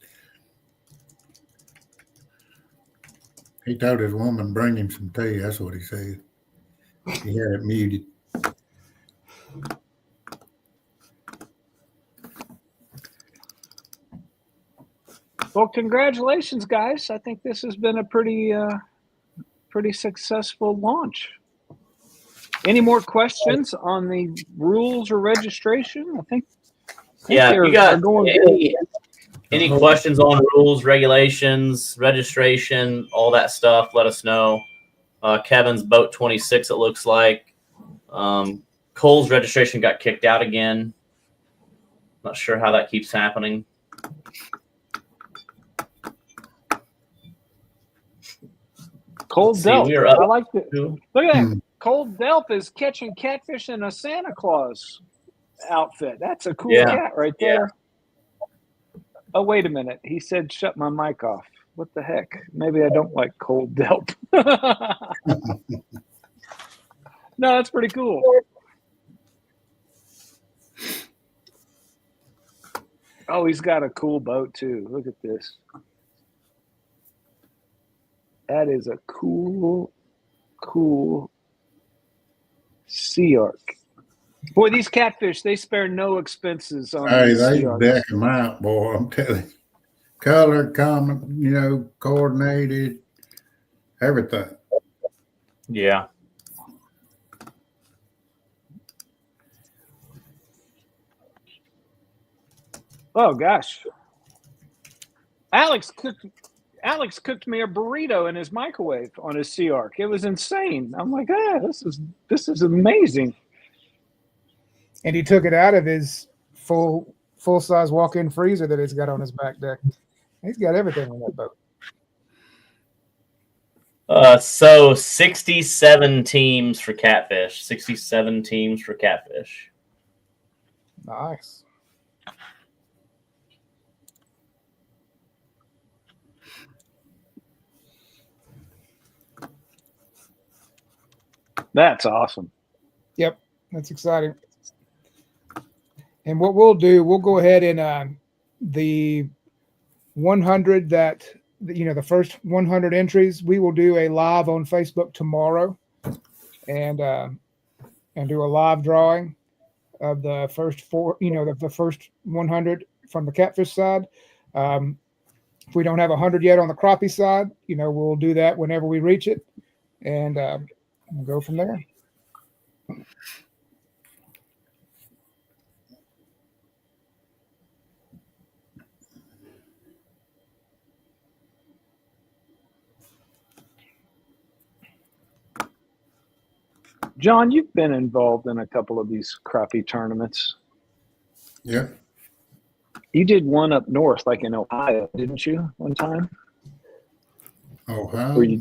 He told his woman bring him some tea. That's what he said. He had it muted. Well, congratulations, guys. I think this has been a pretty successful launch. Any more questions on the rules or registration? I think Yeah, if you got going any questions on rules, regulations, registration, all that stuff, let us know. Kevin's boat 26, it looks like. Cole's registration got kicked out again. Not sure how that keeps happening. Cold Delp. I like it. Look at that. Cold Delp is catching catfish in a Santa Claus outfit. That's a cool cat right there. Oh, wait a minute. He said shut my mic off. What the heck? Maybe I don't like Cold Delp. No, that's pretty cool. Oh, he's got a cool boat too. Look at this. That is a cool SeaArk. Boy, these catfish, they spare no expenses on these they SeaArks. deck them out, boy. I'm telling you. Color, common, coordinated, everything. Yeah. Oh gosh. Alex cooked me a burrito in his microwave on his SeaArk. It was insane. I'm like, this is amazing. And he took it out of his full size walk-in freezer that he's got on his back deck. He's got everything on that boat. So 67 teams for catfish. 67 teams for catfish. Nice. That's awesome. Yep, that's exciting. And what we'll do, we'll go ahead and the 100 that the first 100 entries, we will do a live on Facebook tomorrow, and do a live drawing of the first the first 100 from the catfish side. If we don't have 100 yet on the crappie side, we'll do that whenever we reach it, and we'll go from there. John, you've been involved in a couple of these crappie tournaments. Yeah. You did one up north, like in Ohio, didn't you, one time? Ohio?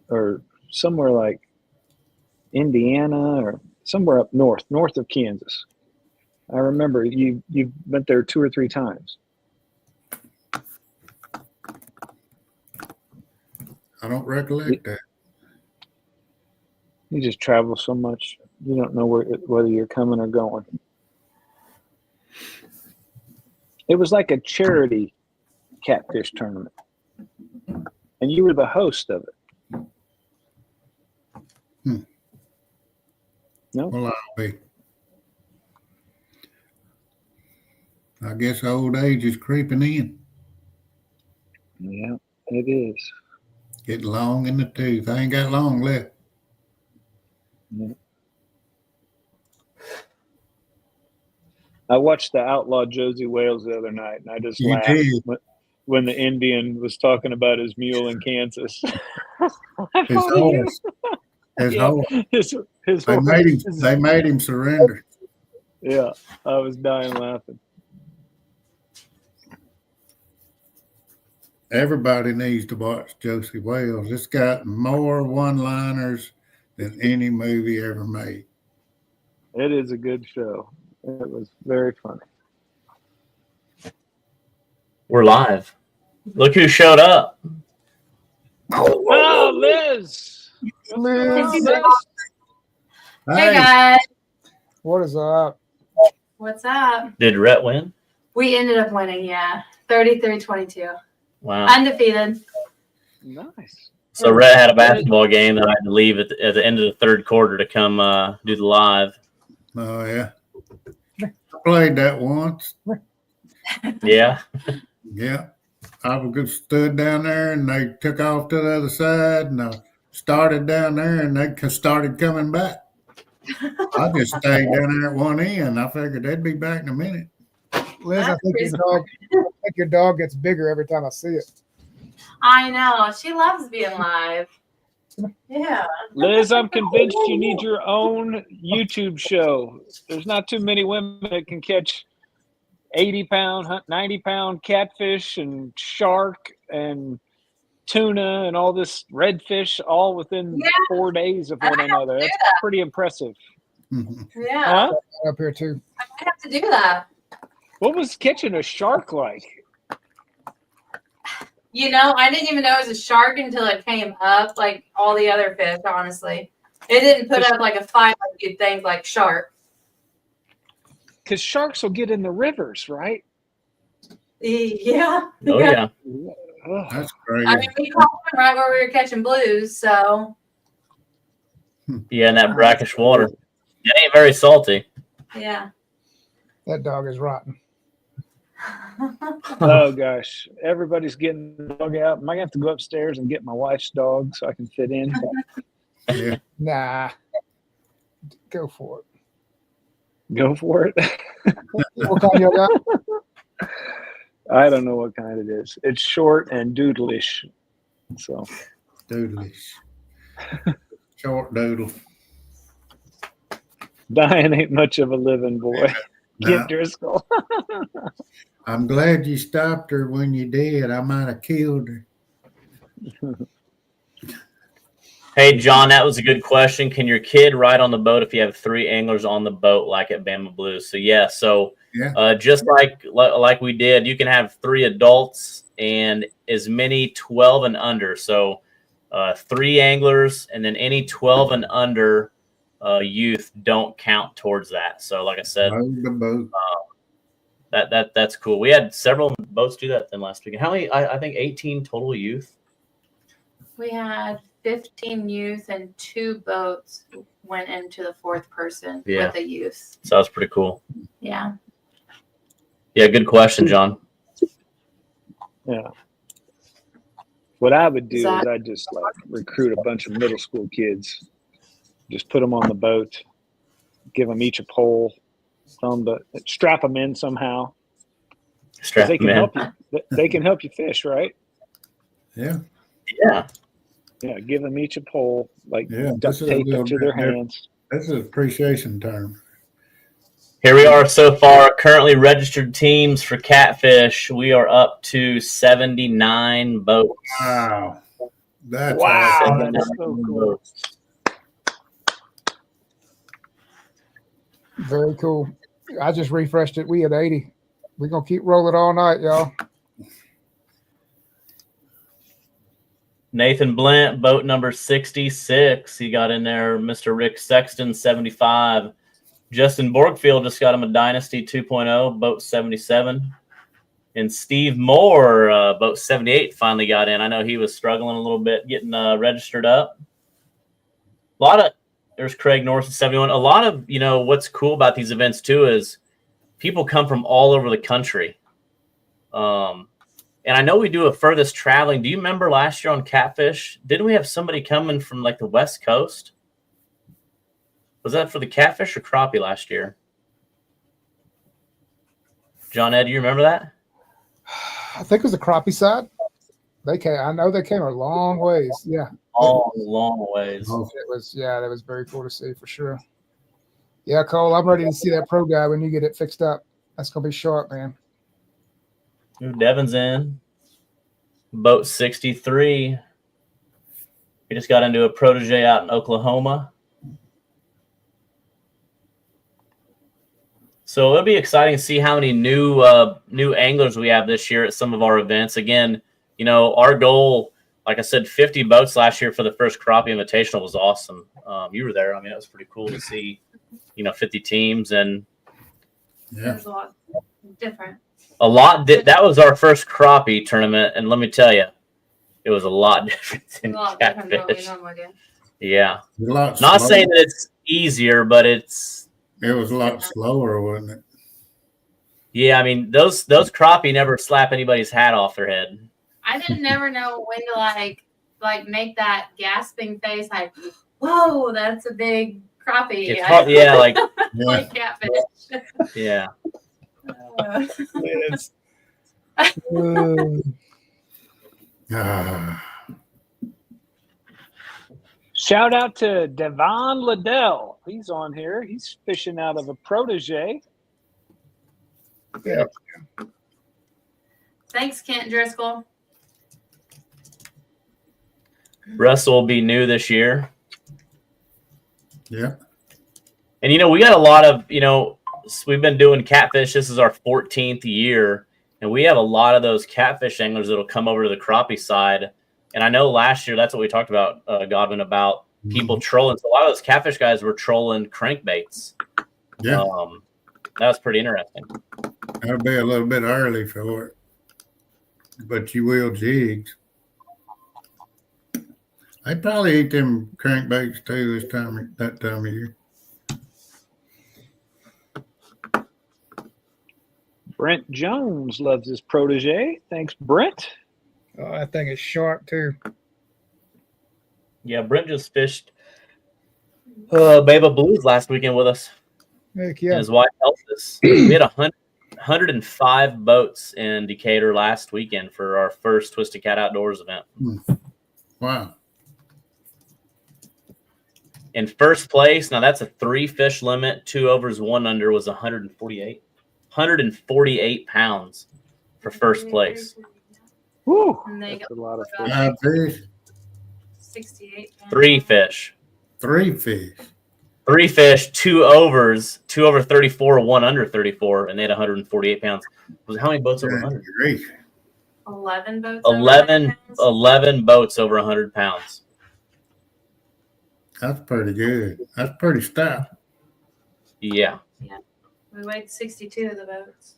Or somewhere like Indiana or somewhere up north of Kansas. I remember you went there 2 or 3 times. I don't recollect that. You just travel so much, you don't know whether you're coming or going. It was like a charity catfish tournament, and you were the host of it. No? Well, I'll be. I guess old age is creeping in. Yeah, it is. Getting long in the tooth. I ain't got long left. Yeah. I watched the Outlaw Josie Wales the other night, and I just laughed when the Indian was talking about his mule in Kansas. His horse. His Yeah, horse. his They horse. made him. They made him surrender. Yeah, I was dying laughing. Everybody needs to watch Josie Wales. It's got more one-liners than any movie ever made. It is a good show. It was very funny. We're live. Look who showed up. Oh, Liz. Liz. Hey guys, What is up? what's up? Did Rhett win? We ended up winning, yeah. 33-22. Wow. Undefeated. Nice. So Rhett had a basketball game that I had to leave at the end of the third quarter to come do the live. Oh yeah, I played that once. Yeah. Yeah, I was stood down there, and they took off to the other side, and I started down there, and they started coming back. I just stayed down there at one end. I figured they'd be back in a minute. Liz, I think your dog gets bigger every time I see it. I know. She loves being live. Yeah. Liz, I'm convinced you need your own YouTube show. There's not too many women that can catch 80-pound, 90-pound catfish and shark and tuna and all this redfish all within 4 days of one another. That's pretty impressive. Yeah. Huh? Up here too. I have to do that. What was catching a shark like? You know, I didn't even know it was a shark until it came up, like all the other fish, honestly. It didn't put up like a fight like you'd think, like shark. Because sharks will get in the rivers, right? Yeah. Oh, yeah. That's crazy. I mean, we caught one right where we were catching blues, so. Yeah, in that brackish water. It ain't very salty. Yeah. That dog is rotten. Oh gosh, everybody's getting the dog out. Am I gonna have to go upstairs and get my wife's dog so I can fit in? Yeah. Nah. Go for it. Go for it. What kind you got? I don't know what kind it is. It's short and doodlish. So Doodlish. Short doodle. Diane ain't much of a living boy. No. Get Driscoll. I'm glad you stopped her when you did. I might have killed her. Hey, John, that was a good question. Can your kid ride on the boat if you have 3 anglers on the boat like at Bama Blues? So, yeah. So, just like we did, you can have 3 adults and as many 12 and under. So, 3 anglers and then any 12 and under youth don't count towards that. So, like I said, that's cool. We had several boats do that then last weekend. How many? I think 18 total youth. We had 15 youth and 2 boats went into the 4th person with the youth. So that's pretty cool. Yeah. Yeah, good question, John. Yeah. What I would do is I'd just like recruit a bunch of middle school kids, just put them on the boat, give them each a pole, tell them to strap them in somehow. Strap they can them in. help you. They can help you fish, right? Yeah. Yeah. Yeah. Give them each a pole, like Yeah. duct tape it to their hands. That's an appreciation term. Here we are so far, currently registered teams for Catfish. We are up to 79 boats. Wow. That's wow. That's so cool. Very cool. I just refreshed it. We had 80. We're going to keep rolling all night, y'all. Nathan Blint, boat number 66. He got in there. Mr. Rick Sexton, 75. Justin Borgfield just got him a Dynasty 2.0, boat 77. And Steve Moore, boat 78, finally got in. I know he was struggling a little bit getting registered up. There's Craig Norris at 71. A lot of, what's cool about these events too is people come from all over the country. And I know we do a furthest traveling. Do you remember last year on Catfish? Didn't we have somebody coming from like the West Coast? Was that for the Catfish or Crappie last year? John Ed, do you remember that? I think it was the Crappie side. I know they came a long ways. Yeah. long ways. It was, that was very cool to see for sure. Yeah, Cole, I'm ready to see that pro guy when you get it fixed up. That's gonna be sharp, man. Devin's in. Boat 63. We just got into a protege out in Oklahoma. So it'll be exciting to see how many new anglers we have this year at some of our events. Again, our goal, like I said, 50 boats last year for the first Crappie Invitational was awesome. You were there. I mean, it was pretty cool to see, 50 teams and It was a lot different. That was our first Crappie tournament, and let me tell you, it was a lot different than Catfish. Yeah, not saying that it's easier, but it was a lot slower, wasn't it? Yeah, I mean those Crappie never slap anybody's hat off their head. I didn't never know when to like make that gasping face, like, whoa, that's a big Crappie. It's hard, yeah, like like Catfish. Yeah. Shout out to Devon Liddell. He's on here. He's fishing out of a protege. Yeah. Thanks, Kent Driscoll. Russell will be new this year. Yeah. And, we got a lot of, we've been doing Catfish. This is our 14th year. And we have a lot of those Catfish anglers that'll come over to the Crappie side. And I know last year, that's what we talked about, Godwin, about people trolling. So a lot of those Catfish guys were trolling crankbaits. Yeah. That was pretty interesting. That'll be a little bit early for it. But you will jigs. They probably eat them crankbaits too that time of year. Brent Jones loves his protege. Thanks, Brent. Oh, that thing is sharp too. Yeah, Brent just fished Baba Blues last weekend with us. Heck yeah. And his wife helped us. We had 105 boats in Decatur last weekend for our first Twisted Cat Outdoors event. Wow. In first place, now that's a 3-fish limit, 2 overs, 1 under, was 148 pounds for first place. Woo! That's a lot of fish. 68 pounds. 3 fish. 3 fish. 3 fish, 2 overs, 2 over 34, 1 under 34, and they had 148 pounds. How many boats over 100? 11 boats. 11 boats over 100 pounds. That's pretty good. That's pretty stout. Yeah. Yeah. We weighed 62 of the boats.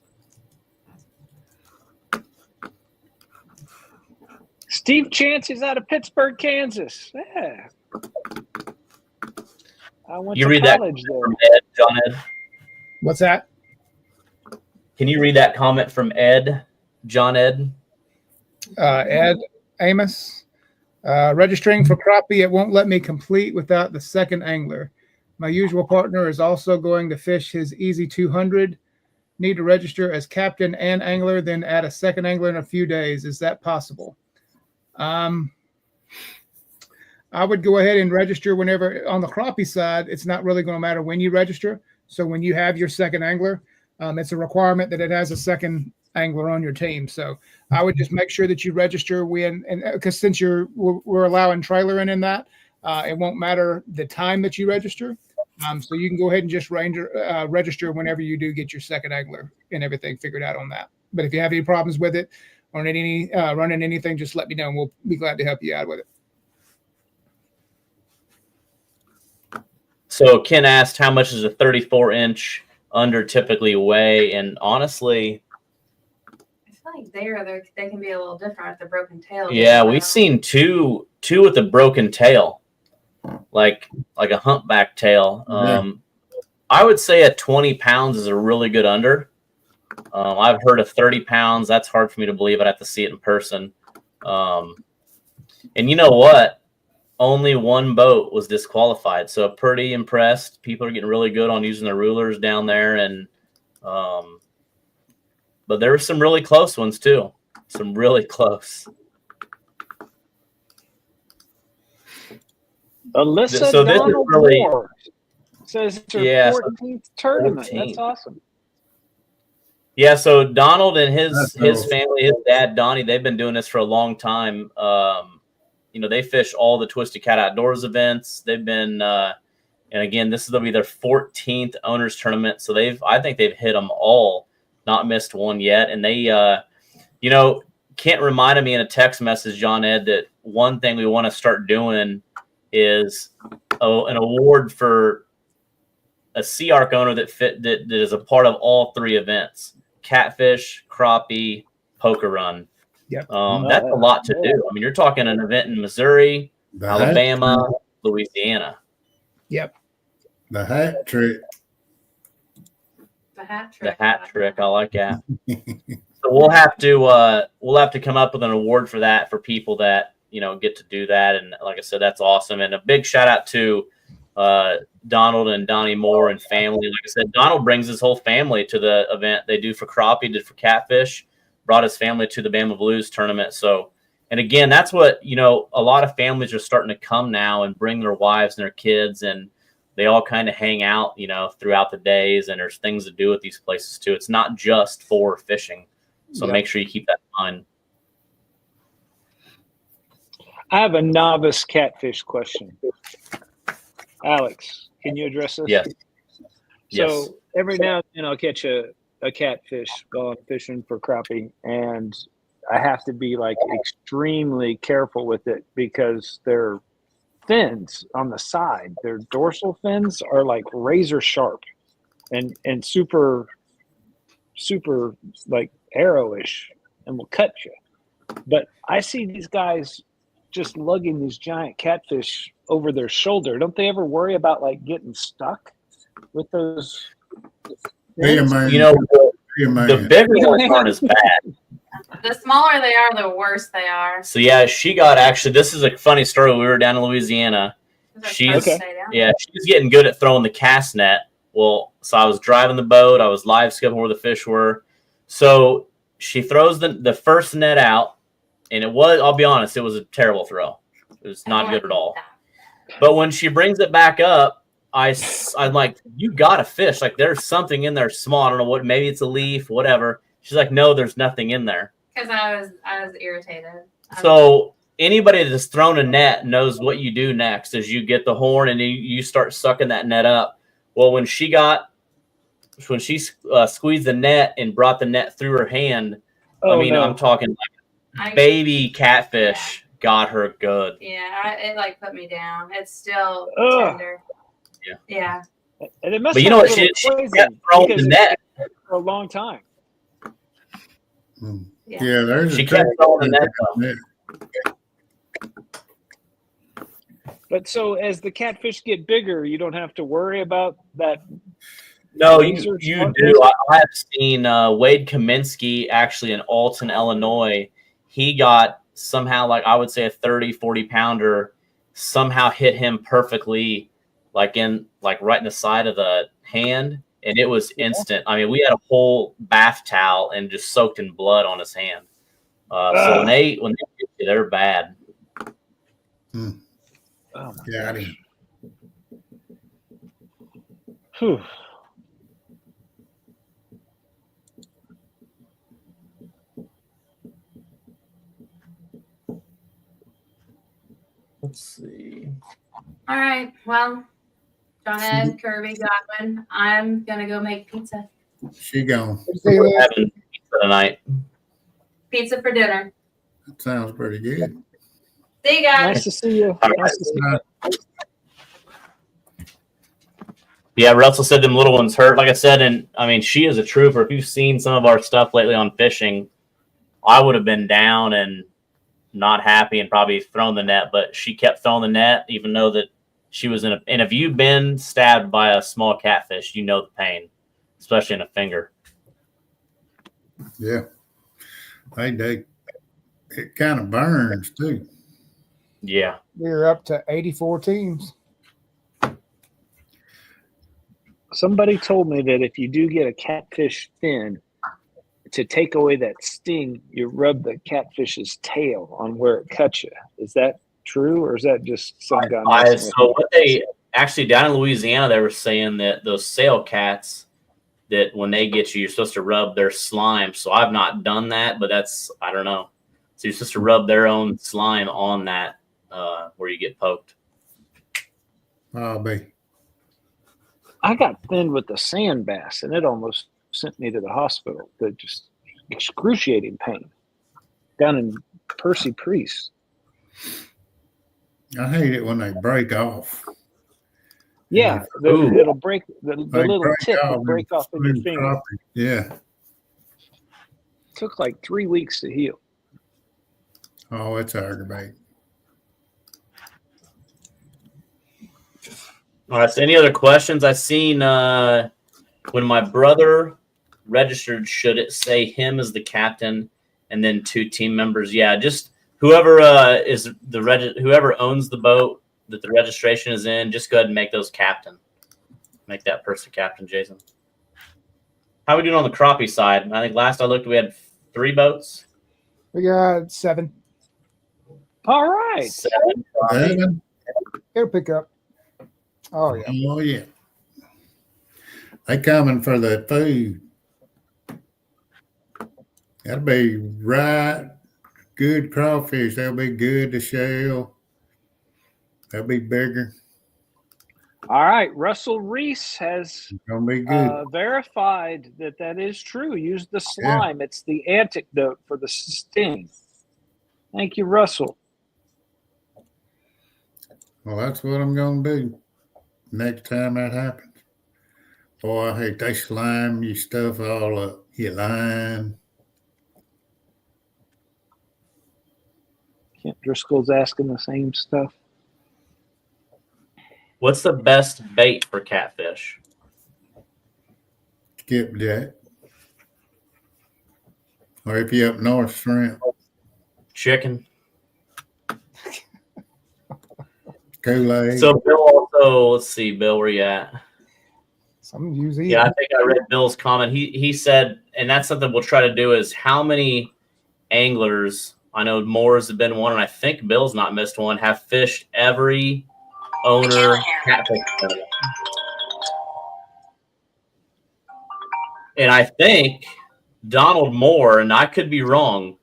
Steve Chance is out of Pittsburgh, Kansas. Yeah. I went You to read that college there. from Ed, John Ed? What's that? Can you read that comment from Ed, John Ed? Ed Amos. Registering for Crappie, it won't let me complete without the second angler. My usual partner is also going to fish his Easy 200. Need to register as captain and angler, then add a second angler in a few days. Is that possible? I would go ahead and register whenever. On the Crappie side, it's not really going to matter when you register. So when you have your second angler, it's a requirement that it has a second angler on your team. So I would just make sure that you register when, and because since we're allowing trailering in that, it won't matter the time that you register. So you can go ahead and just register whenever you do get your second angler and everything figured out on that. But if you have any problems with it or running anything, just let me know and we'll be glad to help you out with it. So Ken asked, how much does a 34-inch under typically weigh? And honestly, I feel like they can be a little different with the broken tail. yeah, we've seen two with a broken tail, like a humpback tail. I would say a 20 pounds is a really good under. I've heard of 30 pounds. That's hard for me to believe. I'd have to see it in person. And you know what? Only one boat was disqualified. So pretty impressed. People are getting really good on using their rulers down there. And but there were some really close ones too. Some really close. Alyssa So this is Donald really Moore says it's her yeah. So 14th tournament. 14. That's awesome. Yeah, so Donald and That's his awesome. family, his dad Donnie, they've been doing this for a long time. You know, they fish all the Twisted Cat Outdoors events. They've been, and again, this is gonna be their 14th owners tournament. So I think they've hit them all, not missed one yet. And they, you know, Kent reminded me in a text message, John Ed, that one thing we want to start doing is an award for a SeaArk owner that is a part of all three events: Catfish, Crappie, Poker Run. Yep. That's a lot to do. I mean, you're talking an event in Missouri, Alabama, Louisiana. Yep. The hat trick. The hat trick. The hat trick. I like that. So we'll have to come up with an award for that for people that, you know, get to do that. And like I said, that's awesome. And a big shout out to Donald and Donnie Moore and family. Like I said, Donald brings his whole family to the event they do for Crappie, did for Catfish, brought his family to the Bama Blues tournament. So, and again, that's what, you know, a lot of families are starting to come now and bring their wives and their kids, and they all kind of hang out, you know, throughout the days, and there's things to do at these places too. It's not just for fishing. So make sure you keep that in mind. I have a novice catfish question. Alex, can you address this? Yes. So every now and then I'll catch a catfish while I'm fishing for crappie, and I have to be like extremely careful with it because their fins on the side, their dorsal fins are like razor sharp and super like arrowish and will cut you. But I see these guys just lugging these giant catfish over their shoulder. Don't they ever worry about like getting stuck with those? You know, the bigger ones aren't as bad. The smaller they are, the worse they are. So yeah, she got actually. This is a funny story. We were down in Louisiana. She's getting good at throwing the cast net. Well, so I was driving the boat. I was live skipping where the fish were. So she throws the first net out, and it was, I'll be honest, it was a terrible throw. It was not good at all. But when she brings it back up, I'm like, you got a fish. Like, there's something in there small. I don't know what. Maybe it's a leaf, whatever. She's like, no, there's nothing in there. Because I was irritated. So anybody that's thrown a net knows what you do next is you get the horn and you start sucking that net up. Well, when she squeezed the net and brought the net through her hand, I'm talking like baby catfish got her good. Yeah, it like put me down. It's still tender. Yeah. And it must but you know what? She kept throwing the net for a long time. Yeah, there's she kept throwing the net. But so as the catfish get bigger, you don't have to worry about that. No, you do. I have seen Wade Kaminsky actually in Alton, Illinois. He got somehow, like I would say, a 30, 40 pounder somehow hit him perfectly, like right in the side of the hand, and it was instant. I mean, we had a whole bath towel and just soaked in blood on his hand. So when they get you, they're bad. Oh my gosh. Whew. Let's see. All right. Well, John Ed, Kirby, Godwin, I'm gonna go make pizza. She gone. We're having pizza tonight. Pizza for dinner. That sounds pretty good. See you guys. Nice to see you. Nice to see you. Yeah, Russell said them little ones hurt. Like I said, and I mean, she is a trooper. If you've seen some of our stuff lately on fishing, I would have been down and not happy and probably thrown the net, but she kept throwing the net, even though that she was and if you've been stabbed by a small catfish, you know the pain, especially in a finger. Yeah. It kind of burns too. Yeah. We're up to 84 teams. Somebody told me that if you do get a catfish fin, to take away that sting, you rub the catfish's tail on where it cuts you. Is that true, or is that just some guy So messing with what they actually down in Louisiana, they were saying that those sail cats, that when they get you, you're supposed to rub their slime. So I've not done that, but I don't know. So you're supposed to rub their own slime on that where you get poked. I'll be. I got thinned with the sand bass, and it almost sent me to the hospital. Just excruciating pain down in Percy Priest. I hate it when they break off. Yeah, it'll break the little tip will break off in your finger. Crappie. Yeah. Took like 3 weeks to heal. Oh, it's aggravating. All right. So any other questions? I seen when my brother registered, should it say him as the captain and then 2 team members? Yeah, just whoever is whoever owns the boat that the registration is in, just go ahead and make those captain. Make that person captain, Jason. How are we doing on the crappie side? I think last I looked, we had 3 boats. We got 7. All right. 7. It'll pick up. Oh yeah. Oh yeah. They coming for the food. That'll be right. Good crawfish. They'll be good to shell. They'll be bigger. All right. Russell Reese has Gonna be good. verified that is true. Use the slime. It's the antidote for the sting. Thank you, Russell. Well, that's what I'm gonna do next time that happens. Boy, I hate they slime you stuff all up. Your line. Kent Driscoll's asking the same stuff. What's the best bait for catfish? Skipjack. Or if you're up north, shrimp. Chicken. Kool-Aid. So Bill also, let's see, Bill, where you at? Some use it. Yeah, I think I read Bill's comment. He said, and that's something we'll try to do, is how many anglers, I know Moore's have been one, and I think Bill's not missed one, have fished every owner catfish tournament. And I think Donald Moore, and I could be wrong,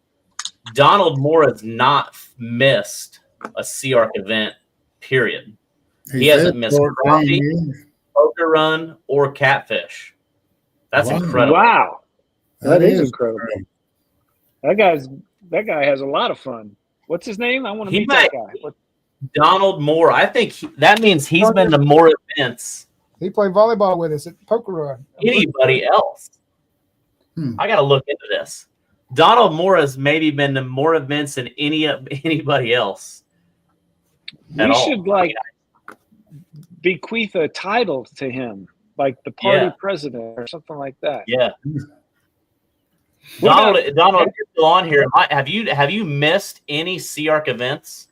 Donald Moore has not missed a SeaArk event, period. He hasn't missed crappie, poker run, or catfish. That's incredible. Wow. That is incredible. Great. That guy has a lot of fun. What's his name? I want to meet that guy. Donald Moore. I think that means he's been to more events. He played volleyball with us at Poker Run. Anybody else? I got to look into this. Donald Moore has maybe been to more events than anybody else. We should bequeath a title to him, like the party president or something like that. Yeah. Donald, if you're still on here, have you missed any SeaArk events?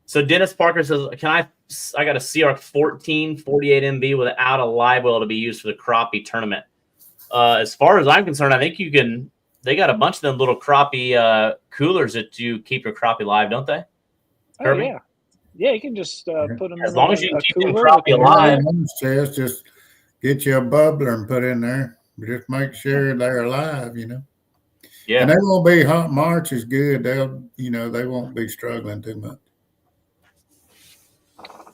So Dennis Parker says, I got a SeaArk 1448 MB without a live well to be used for the crappie tournament. As far as I'm concerned, I think you can. They got a bunch of them little crappie coolers that you keep your crappie live, don't they? Oh yeah, yeah. You can just put them as long as you can keep your crappie alive. Just get you a bubbler and put in there. Just make sure they're alive, Yeah, and they won't be hot. March is good. They won't be struggling too much.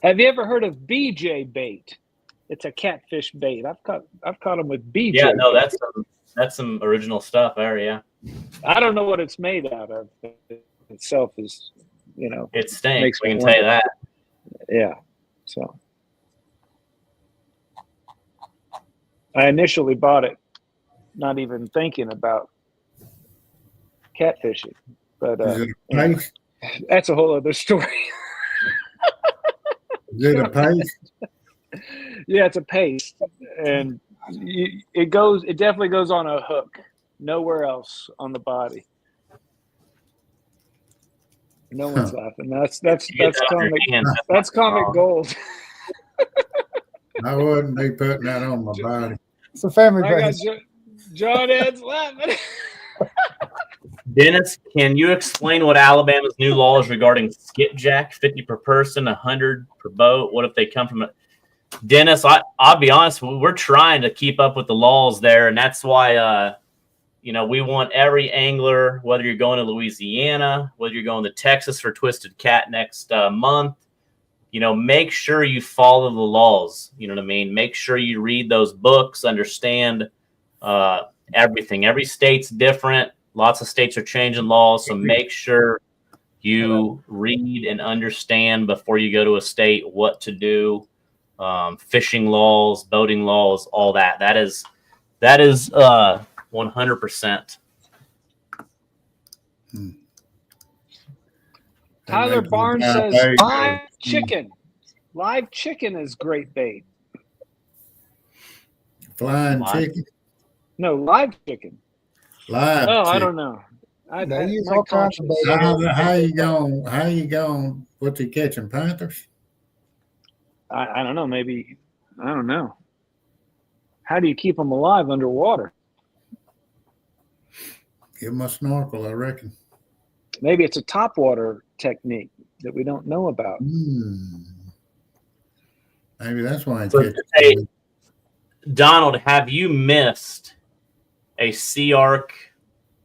Have you ever heard of BJ bait? It's a catfish bait. I've caught them with BJ. Yeah, no, bait. that's some original stuff there. Yeah, I don't know what it's made out of. Itself is, it stinks. We can tell you that. Yeah. So I initially bought it, not even thinking about catfishing, but is it a paste? That's a whole other story. Is it a paste? Yeah, it's a paste, and it definitely goes on a hook, nowhere else on the body. No one's laughing. That's comic gold. I wouldn't be putting that on my body. It's a family I got base. John Ed's laughing. Dennis, can you explain what Alabama's new law is regarding skipjack? 50 per person, 100 per boat. What if they come from a Dennis? I'll be honest. We're trying to keep up with the laws there, and that's why we want every angler, whether you're going to Louisiana, whether you're going to Texas for Twisted Cat next month, make sure you follow the laws. You know what I mean? Make sure you read those books, understand everything. Every state's different. Lots of states are changing laws, so make sure you read and understand before you go to a state what to do. Fishing laws, boating laws, all that. That is 100%. Tyler Barnes says live chicken. Live chicken is great bait. Flying chicken? No, live chicken. Live chicken. I don't know. They use all kinds of bait. How you going? What's he catching, panthers? I don't know. Maybe, I don't know. How do you keep them alive underwater? Give them a snorkel, I reckon. Maybe it's a topwater technique that we don't know about. Maybe that's why it's Hey, Donald, have you missed a SeaArk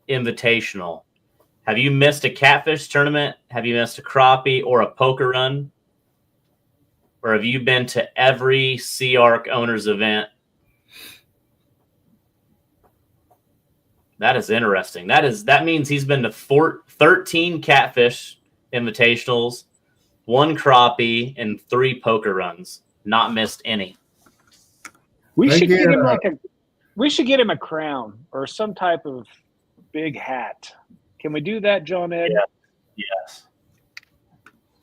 Invitational? Have you missed a catfish tournament? Have you missed a crappie or a poker run? Or have you been to every SeaArk owners event? That is interesting. That means he's been to 13 catfish invitationals, 1 crappie, and 3 poker runs. Not missed any. We should get him a crown or some type of big hat. Can we do that, John Ed? Yeah. Yes.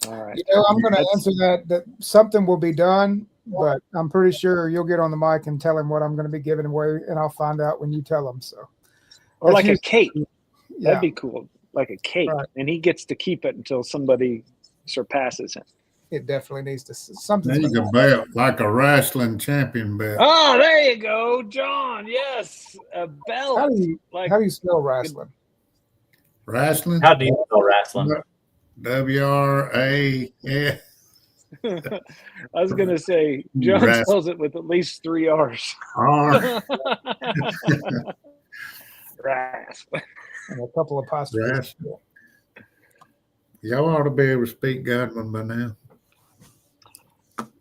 All right. I'm going to answer that something will be done, but I'm pretty sure you'll get on the mic and tell him what I'm going to be giving away, and I'll find out when you tell him. So, or like a cape. Yeah. That'd be cool. Like a cape, and he gets to keep it until somebody surpasses him. It definitely needs to something. Needs a belt, like a wrestling champion belt. Oh, there you go, John. Yes, a belt. How do you spell wrestling? Wrestling? How do you spell wrestling? W-R-A-S. I was going to say, John spells it with at least 3 R's. R. Wrestling. And a couple of apostrophes. Y'all ought to be able to speak Godwin by now.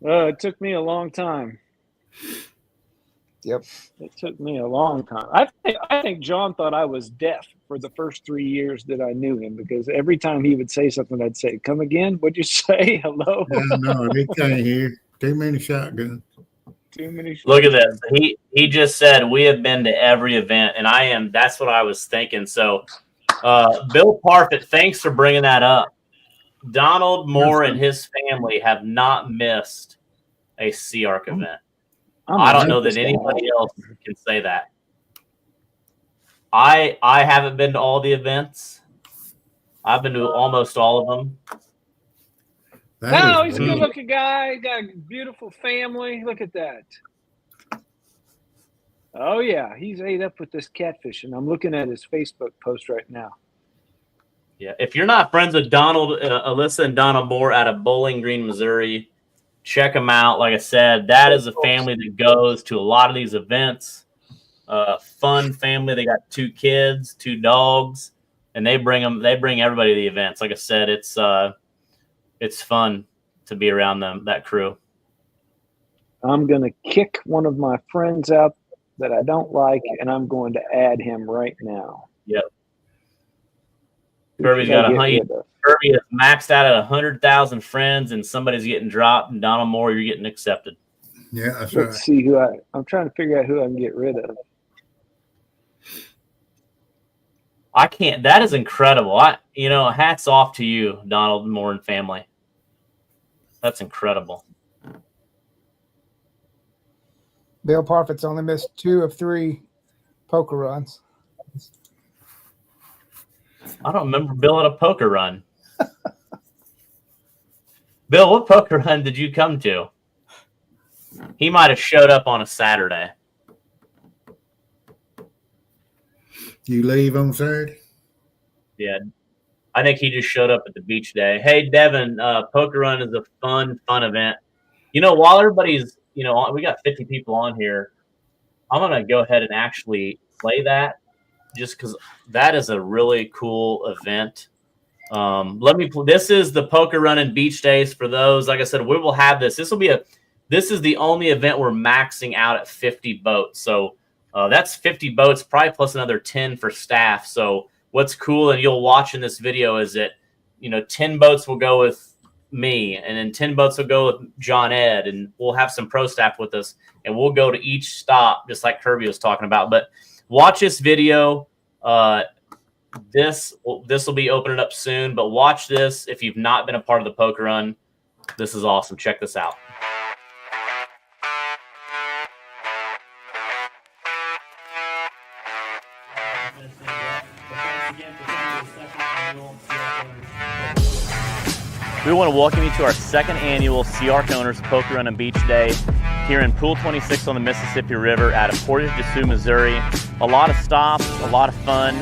It took me a long time. Yep. It took me a long time. I think John thought I was deaf for the first 3 years that I knew him, because every time he would say something, I'd say, "Come again? What'd you say? Hello?" No, he can't hear. Too many shotguns. Too many shotguns. Look at this. He just said we have been to every event, and I am. That's what I was thinking. So, Bill Parfit, thanks for bringing that up. Donald Moore and his family have not missed a SeaArk event. I don't know that anybody else can say that. I haven't been to all the events. I've been to almost all of them. No, he's a good-looking guy. Got a beautiful family. Look at that. Oh, yeah. He's ate up with this catfish, and I'm looking at his Facebook post right now. Yeah, if you're not friends with Donald, Alyssa and Donald Moore out of Bowling Green, Missouri, check them out. Like I said, that is a family that goes to a lot of these events. Fun family. They got 2 kids, 2 dogs, and they bring everybody to the events. Like I said, it's fun to be around them, that crew. I'm going to kick one of my friends out that I don't like, and I'm going to add him right now. Yep. Kirby's got Kirby is maxed out at 100,000 friends, and somebody's getting dropped. And Donald Moore, you're getting accepted. Yeah, that's Let's see who I'm trying to figure out who I can get rid of. I can't. That is incredible. Hats off to you, Donald Moore and family. That's incredible. Bill Parfit's only missed 2 of 3 poker runs. I don't remember Bill at a poker run. Bill, what poker run did you come to? He might have showed up on a Saturday. You leave on Saturday? Yeah, I think he just showed up at the beach day. Hey, Devin, Poker Run is a fun event. You know, while everybody's, we got 50 people on here, I'm going to go ahead and actually play that just because that is a really cool event. This is the Poker Run and Beach Days for those. Like I said, we will have this. This is the only event we're maxing out at 50 boats. So that's 50 boats, probably plus another 10 for staff. So what's cool, and you'll watch in this video, is that 10 boats will go with me, and then 10 boats will go with John Ed, and we'll have some pro staff with us, and we'll go to each stop just like Kirby was talking about. But watch this video. This will be opening up soon, but watch this if you've not been a part of the Poker Run. This is awesome. Check this out. We want to welcome you to our second annual SeaArk Owners Poker Run and Beach Day here in Pool 26 on the Mississippi River out of Portage de Sioux, Missouri. A lot of stops, a lot of fun.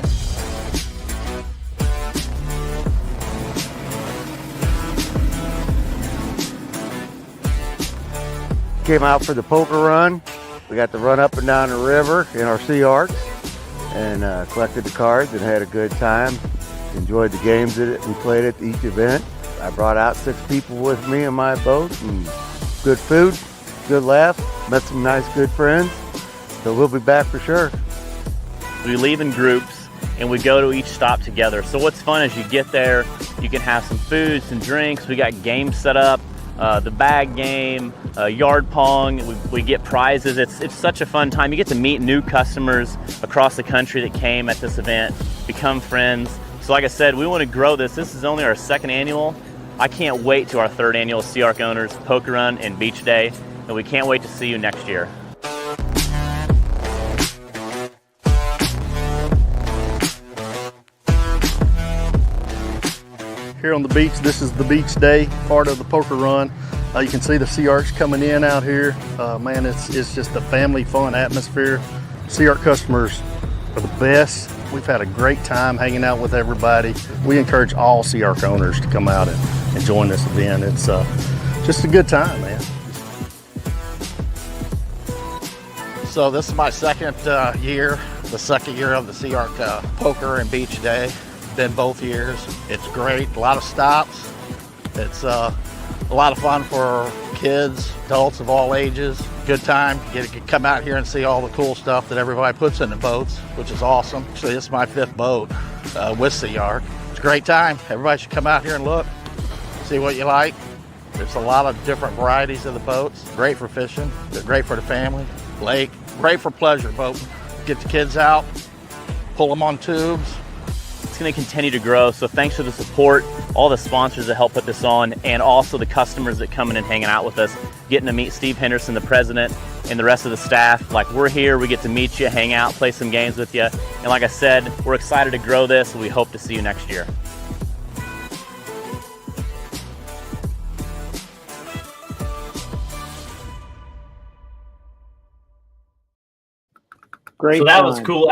Came out for the poker run. We got to run up and down the river in our SeaArks and collected the cards and had a good time. Enjoyed the games that we played at each event. I brought out 6 people with me in my boat, and good food, good laughs, met some nice good friends. So we'll be back for sure. We leave in groups and we go to each stop together. So what's fun is you get there, you can have some food, some drinks. We got games set up, the bag game, yard pong. We get prizes. It's such a fun time. You get to meet new customers across the country that came at this event, become friends. So like I said, we want to grow this. This is only our second annual. I can't wait to our third annual SeaArk Owners Poker Run and Beach Day, and we can't wait to see you next year. Here on the beach, this is the beach day part of the poker run. You can see the SeaArks coming in out here. Man, it's just a family fun atmosphere. SeaArk customers are the best. We've had a great time hanging out with everybody. We encourage all SeaArk owners to come out and join this event. It's just a good time, man. So this is my second year, the second year of the SeaArk Poker and Beach Day. Been both years. It's great, a lot of stops. It's a lot of fun for kids, adults of all ages. Good time. You get to come out here and see all the cool stuff that everybody puts in the boats, which is awesome. Actually, this is my 5th boat with SeaArk. It's a great time. Everybody should come out here and look, see what you like. There's a lot of different varieties of the boats. Great for fishing. They're great for the family. Lake. Great for pleasure boat. Get the kids out, pull them on tubes. It's going to continue to grow, so thanks for the support, all the sponsors that help put this on, and also the customers that come in and hanging out with us, getting to meet Steve Henderson, the president, and the rest of the staff. Like, we're here, we get to meet you, hang out, play some games with you, and like I said, we're excited to grow this, and we hope to see you next year. Great. So that was cool.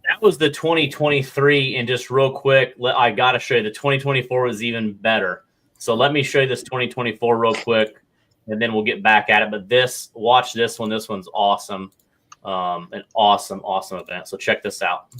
That was the 2023, and just real quick, I got to show you the 2024 was even better. So let me show you this 2024 real quick, and then we'll get back at it. But watch this one. This one's awesome. An awesome event. So check this out.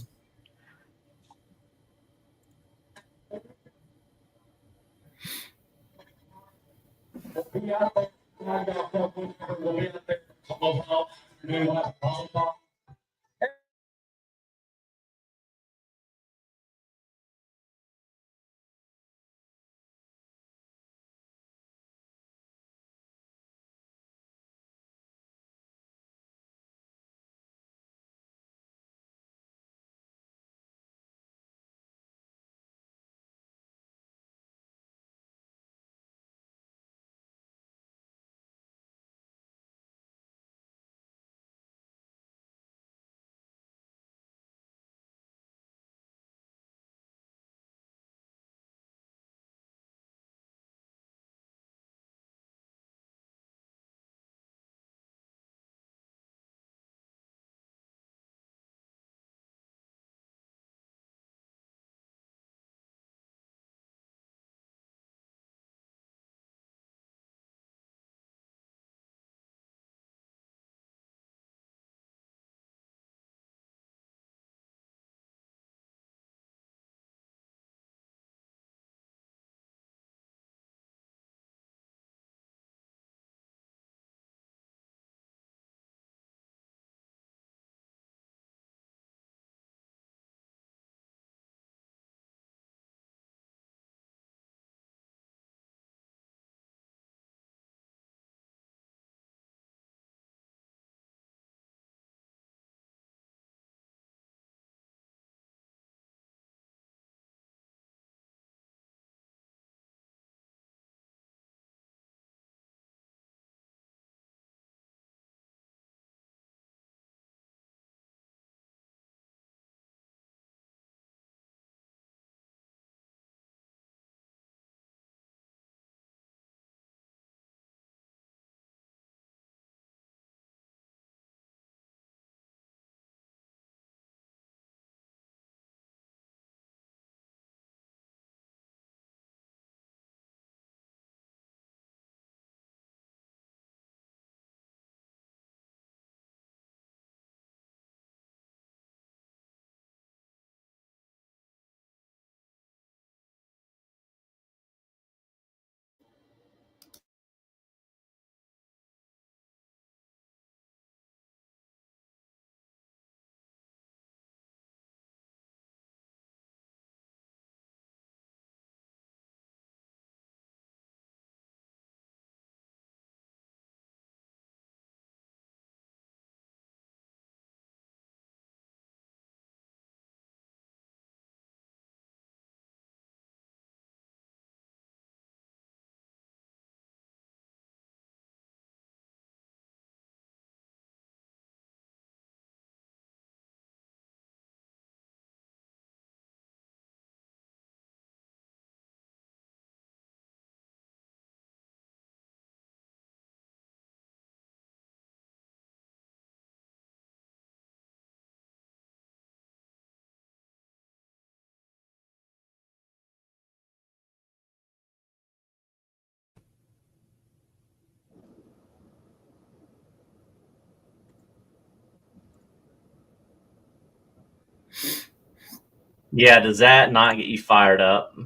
Yeah, does that not get you fired up?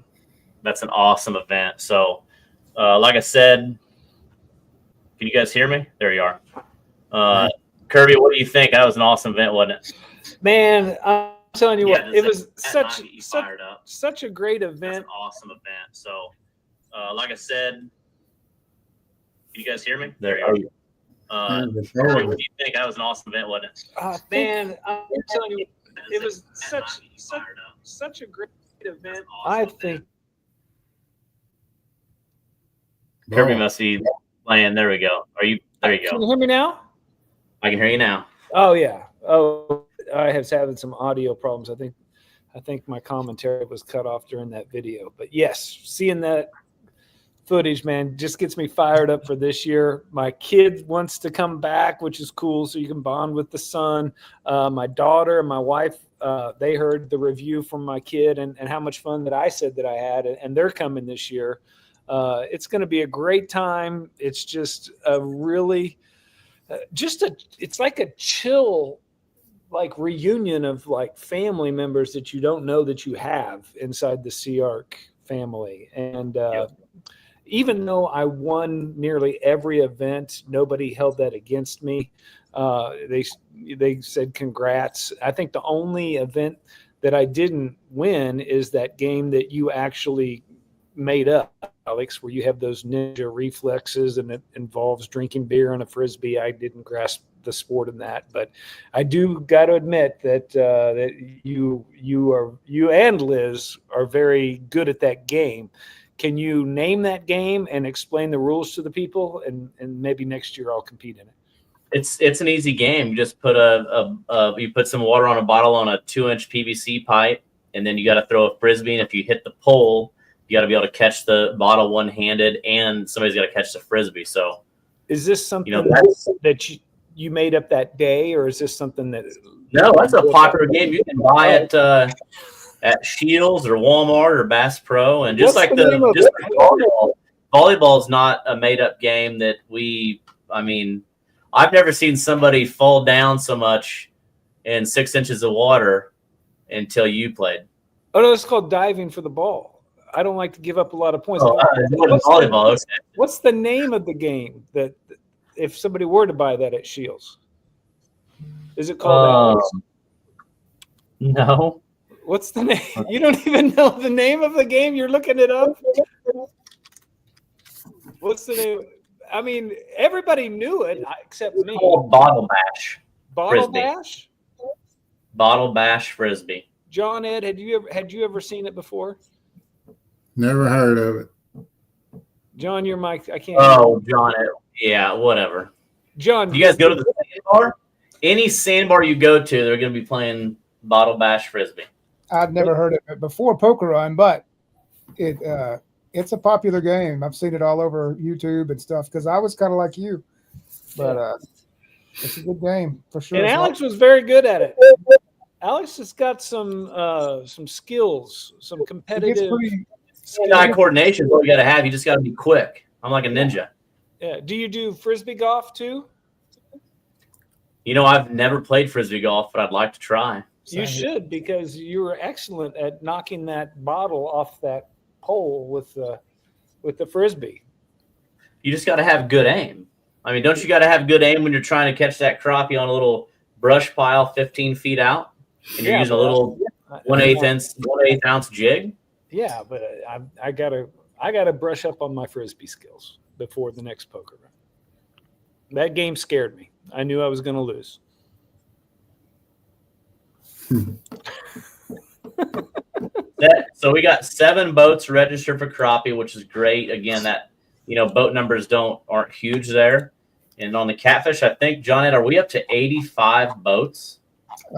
That's an awesome event. So, like I said, can you guys hear me? There you are. Kirby, what do you think? That was an awesome event, wasn't it? Man, I'm telling you what, it was such a great event. That's an awesome event. So, like I said, can you guys hear me? There you are. Kirby, what do you think? That was an awesome event, wasn't it? Man, I'm telling you, it was such a great event. I think Kirby must be playing. There we go. There you go. Can you hear me now? I can hear you now. Oh yeah. Oh, I have having some audio problems. I think my commentary was cut off during that video. But yes, seeing that footage, man, just gets me fired up for this year. My kid wants to come back, which is cool, so you can bond with the son. My daughter and my wife, they heard the review from my kid and how much fun that I said that I had, and they're coming this year. It's going to be a great time. It's just a really it's like a chill reunion of family members that you don't know that you have inside the SeaArk family. And even though I won nearly every event, nobody held that against me. They said congrats. I think the only event that I didn't win is that game that you actually made up, Alex, where you have those ninja reflexes and it involves drinking beer on a Frisbee. I didn't grasp the sport in that, but I do got to admit that that you and Liz are very good at that game. Can you name that game and explain the rules to the people? And maybe next year I'll compete in it. It's an easy game. You just put you put some water on a bottle on a 2-inch PVC pipe, and then you got to throw a Frisbee. And if you hit the pole, you got to be able to catch the bottle one-handed, and somebody's got to catch the Frisbee. So, is this something that you made up that day, or is this something that? No, that's a popular game. You can buy it at Shields or Walmart or Bass Pro, and just volleyball is not a made-up game that I've never seen somebody fall down so much in 6 inches of water until you played. Oh no, it's called diving for the ball. I don't like to give up a lot of points. Volleyball. What's the name of the game that if somebody were to buy that at Shields? Is it called No. What's the name? You don't even know the name of the game? You're looking it up? What's the name? I mean, everybody knew it except me. Bottle Bash. Bottle Bash? Bottle Bash Frisbee. John Ed, had you ever seen it before? Never heard of it. John, your mic, I can't. Oh, John Ed. Yeah, whatever. John, you guys go to the sandbar? Any sandbar you go to, they're going to be playing Bottle Bash Frisbee. I've never heard of it before Poker Run, but it's a popular game. I've seen it all over YouTube and stuff because I was kind of like you, but it's a good game for sure. And Alex was very good at it. Alex has got some skills, some competitive. Eye coordination is what you got to have. You just got to be quick. I'm like a ninja. Yeah. Do you do Frisbee golf too? I've never played Frisbee golf, but I'd like to try. You should, because you were excellent at knocking that bottle off that pole with the Frisbee. You just got to have good aim. I mean, don't you got to have good aim when you're trying to catch that crappie on a little brush pile 15 feet out, and you're using a little 1/8 ounce jig? Yeah, but I gotta brush up on my Frisbee skills before the next poker run. That game scared me. I knew I was going to lose. So we got 7 boats registered for crappie, which is great. Again, that boat numbers aren't huge there. And on the Catfish, I think, John Ed, are we up to 85 boats?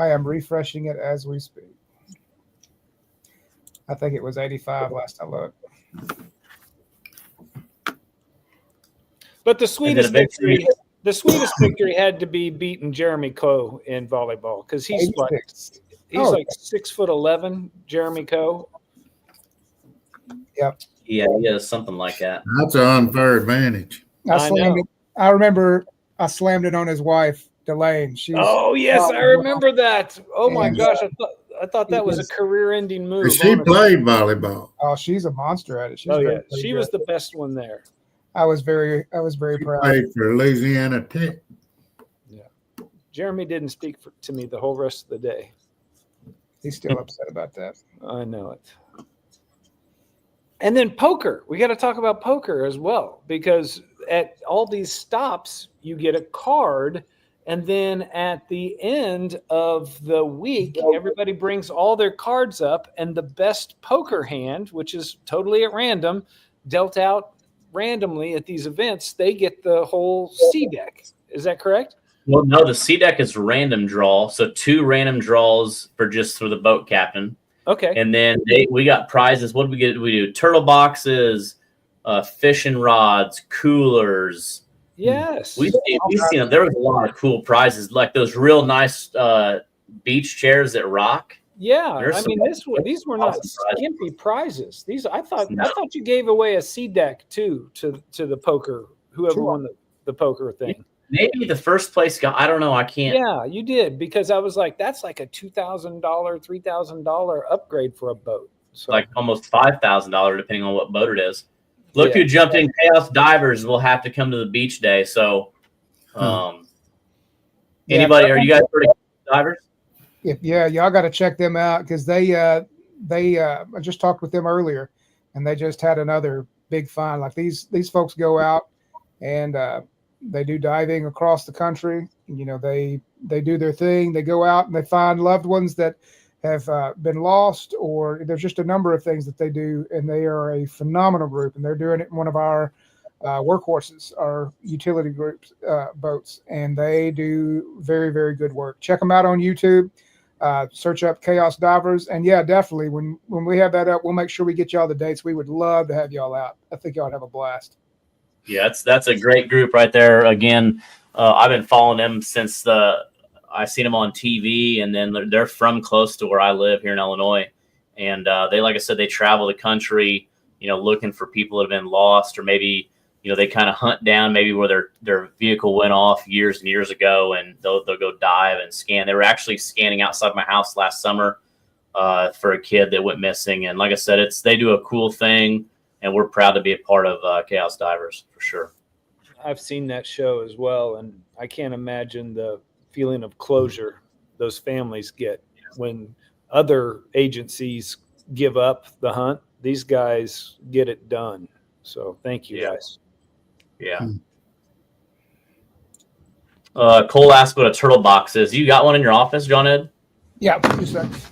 I am refreshing it as we speak. I think it was 85 last I looked. But the sweetest victory had to be beating Jeremy Coe in volleyball, because he's like 6'11", Jeremy Coe. Yep. Yeah, he has something like that. That's an unfair advantage. I remember I slammed it on his wife, Delane. Oh yes, I remember that. Oh my gosh, that was a career-ending move. She honestly. played volleyball. Oh, she's a monster at it. She's Oh yeah, very she good. was the best one there. I was very She proud. played for Louisiana Tech. Jeremy didn't speak to me the whole rest of the day. He's still upset about that. I know it. And then poker. We got to talk about poker as well, because at all these stops, you get a card. And then at the end of the week, everybody brings all their cards up, and the best poker hand, which is totally at random, dealt out randomly at these events, they get the whole C deck. Is that correct? Well, no, the C deck is random draw. So 2 random draws for the boat captain. Okay. And then we got prizes. What did we get? We do turtle boxes, fishing rods, coolers. Yes. We've seen them. There was a lot of cool prizes, like those real nice beach chairs that rock. Yeah, There's I mean, these were not skimpy prizes. I thought you gave away a C deck too to the poker, whoever won the poker thing. Maybe the first place guy. I don't know. I can't. Yeah, you did, because I was like, that's like a $2,000, $3,000 upgrade for a boat. So Like almost $5,000, depending on what boat it is. Look who jumped in! Chaos Divers will have to come to the beach day. So, anybody? Are you guys pretty divers? Yeah, y'all got to check them out, because I just talked with them earlier, and they just had another big find. Like these folks go out and they do diving across the country. You know, they do their thing. They go out and they find loved ones that have been lost, or there's just a number of things that they do, and they are a phenomenal group, and they're doing it in one of our workhorses, our utility groups boats, and they do very, very good work. Check them out on YouTube. Search up Chaos Divers, and yeah, definitely when we have that up, we'll make sure we get y'all the dates. We would love to have y'all out. I think y'all would have a blast. Yeah, that's a great group right there. Again, I've been following them since I seen them on TV, and then they're from close to where I live here in Illinois, and they, like I said, they travel the country, looking for people that have been lost, or maybe they kind of hunt down maybe where their vehicle went off years and years ago, and they'll go dive and scan. They were actually scanning outside my house last summer for a kid that went missing, and like I said, they do a cool thing, and we're proud to be a part of Chaos Divers for sure. I've seen that show as well, and I can't imagine the feeling of closure those families get when other agencies give up the hunt. These guys get it done. So thank you guys. Yeah. Cole asked what a turtle box is. You got one in your office, John Ed? Yeah, 2 seconds.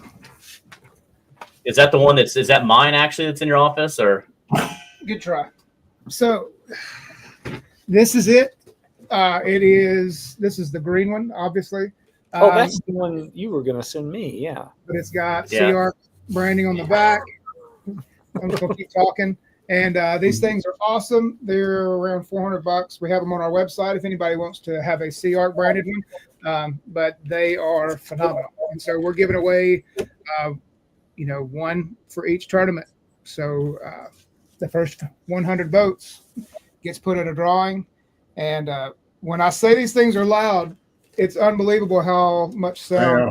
Is that the one is that mine actually that's in your office, or? Good try. So this is it. This is the green one, obviously. Oh, that's the one you were going to send me. Yeah. But it's got SeaArk branding on the back. I'm just going to keep talking. And these things are awesome. They're around $400. We have them on our website if anybody wants to have a SeaArk branded one. But they are phenomenal. And so we're giving away, one for each tournament. So the first 100 boats gets put in a drawing. And when I say these things are loud, it's unbelievable how much sound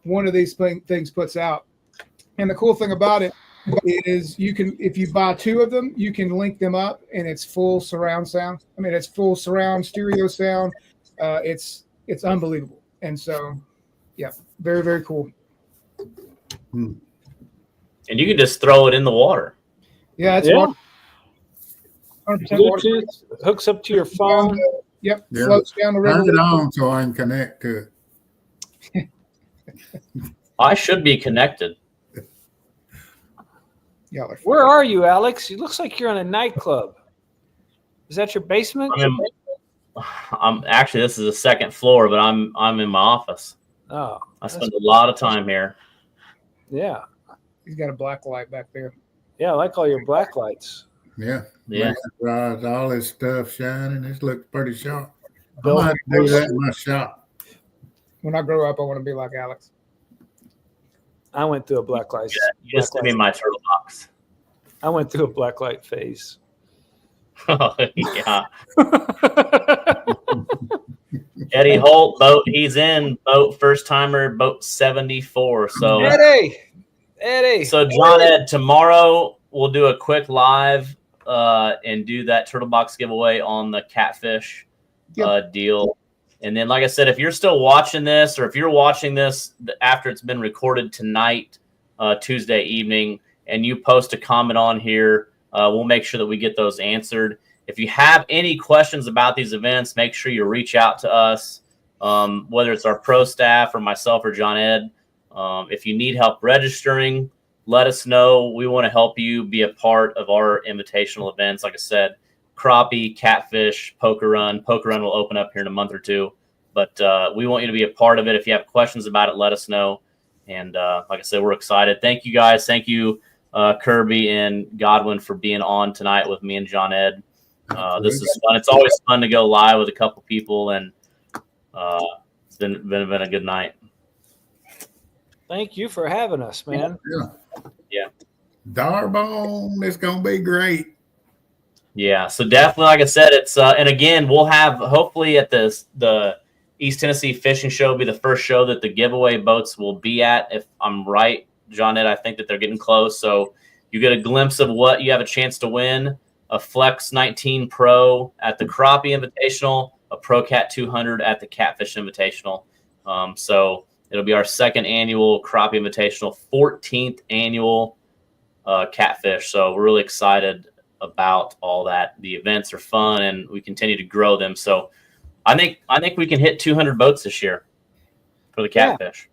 one of these things puts out. And the cool thing about it is if you buy 2 of them, you can link them up, and it's full surround sound. I mean, it's full surround stereo sound. It's unbelievable. And so, yeah, very, very cool. And you can just throw it in the water. Yeah, it's 100% Bluetooth, hooks up to your phone. Yep, floats down the river. Turn it on so I can connect to it. I should be connected. Where are you, Alex? It looks like you're in a nightclub. Is that your basement? I'm actually, this is the second floor, but I'm in my office. Oh, I spend a lot of time here. Yeah. He's got a black light back there. Yeah, I like all your black lights. Yeah. Yeah. All this stuff shining. This looks pretty sharp. I Bill, might do that in my shop. When I grow up, I want to be like Alex. I went through a black light. You just give me my turtle box. I went through a black light phase. Oh, yeah. Eddie Holt, boat. He's in boat first timer, boat 74. So Eddie. So John Ed, tomorrow we'll do a quick live and do that turtle box giveaway on the Catfish deal. And then, like I said, if you're still watching this, or if you're watching this after it's been recorded tonight, Tuesday evening, and you post a comment on here, we'll make sure that we get those answered. If you have any questions about these events, make sure you reach out to us, whether it's our pro staff or myself or John Ed. If you need help registering, let us know. We want to help you be a part of our invitational events. Like I said, Crappie, Catfish, Poker Run. Poker Run will open up here in a month or two. But we want you to be a part of it. If you have questions about it, let us know. And like I said, we're excited. Thank you, guys. Thank you, Kirby and Godwin, for being on tonight with me and John Ed. This is fun. It's always fun to go live with a couple people, and it's been a good night. Thank you for having us, man. Yeah. Darbone, it's gonna be great. Yeah, so definitely, like I said, it's and again, we'll have hopefully at the East Tennessee Fishing Show will be the first show that the giveaway boats will be at. If I'm right, John Ed, I think that they're getting close. So you get a glimpse of what you have a chance to win: a Flex 19 Pro at the Crappie Invitational, a Pro Cat 200 at the Catfish Invitational. So it'll be our second annual Crappie Invitational, 14th annual Catfish. So we're really excited about all that. The events are fun, and we continue to grow them. So I think we can hit 200 boats this year for the Catfish.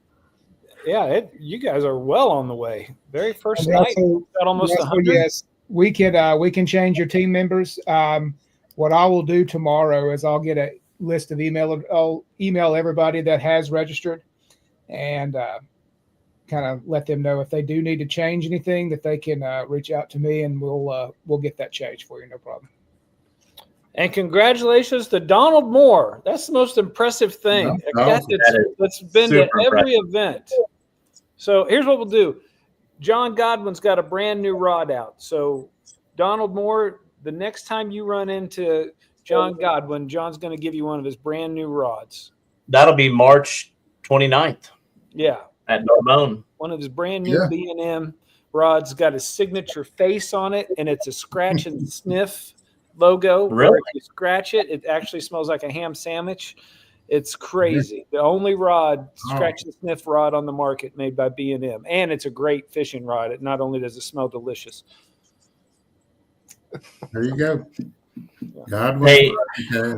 Yeah, you guys are well on the way. Very first And night, also- got almost 100. Yes, we can change your team members. What I will do tomorrow is I'll get a list of I'll email everybody that has registered, and kind of let them know if they do need to change anything, that they can reach out to me, and we'll get that changed for you. No problem. And congratulations to Donald Moore. That's the most impressive thing. That's been to every event. So here's what we'll do. John Godwin's got a brand new rod out. So Donald Moore, the next time you run into John Godwin, John's going to give you one of his brand new rods. That'll be March 29th. Yeah. At Narbonne. One of his brand new B&M rods, got his signature face on it, and it's a scratch and sniff logo. Really? If you scratch it, it actually smells like a ham sandwich. It's crazy. The only rod, scratch and sniff rod on the market made by B&M. And it's a great fishing rod. It not only does it smell delicious. There you go. Godwin, Hey.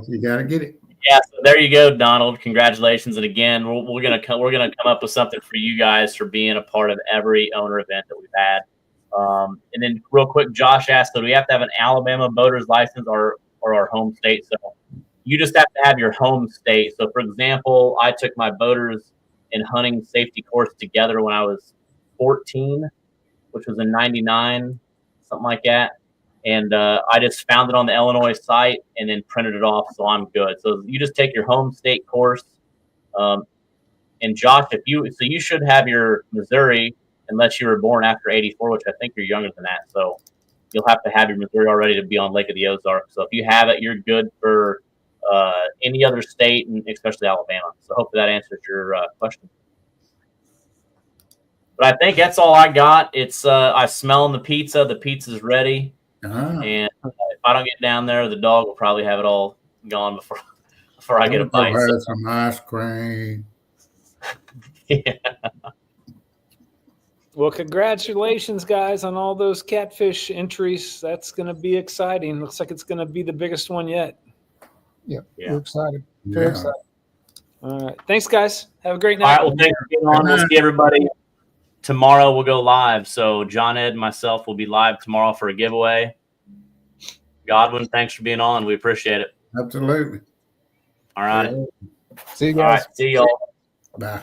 you got to get it. Yeah, so there you go, Donald. Congratulations, and again, we're gonna come up with something for you guys for being a part of every owner event that we've had. And then, real quick, Josh asked, "Do we have to have an Alabama boater's license or our home state?" So you just have to have your home state. So, for example, I took my boaters and hunting safety course together when I was 14, which was in '99, something like that. And I just found it on the Illinois site and then printed it off, so I'm good. So you just take your home state course. And Josh, you should have your Missouri, unless you were born after '84, which I think you're younger than that. So you'll have to have your Missouri already to be on Lake of the Ozarks. So if you have it, you're good for any other state, and especially Alabama. So hopefully that answers your question. But I think that's all I got. It's I'm smelling the pizza. The pizza's ready. And if I don't get down there, the dog will probably have it all gone before I get a bite. Had some ice cream. Yeah. Well, congratulations, guys, on all those Catfish entries. That's going to be exciting. Looks like it's going to be the biggest one yet. Yeah. We're excited. Very excited. All right. Thanks, guys. Have a great All night. right. Well, thanks for being on. We'll see everybody tomorrow. We'll go live. So John Ed and myself will be live tomorrow for a giveaway. Godwin, thanks for being on. We appreciate it. Absolutely. All right. See you guys. All right. See y'all. Bye.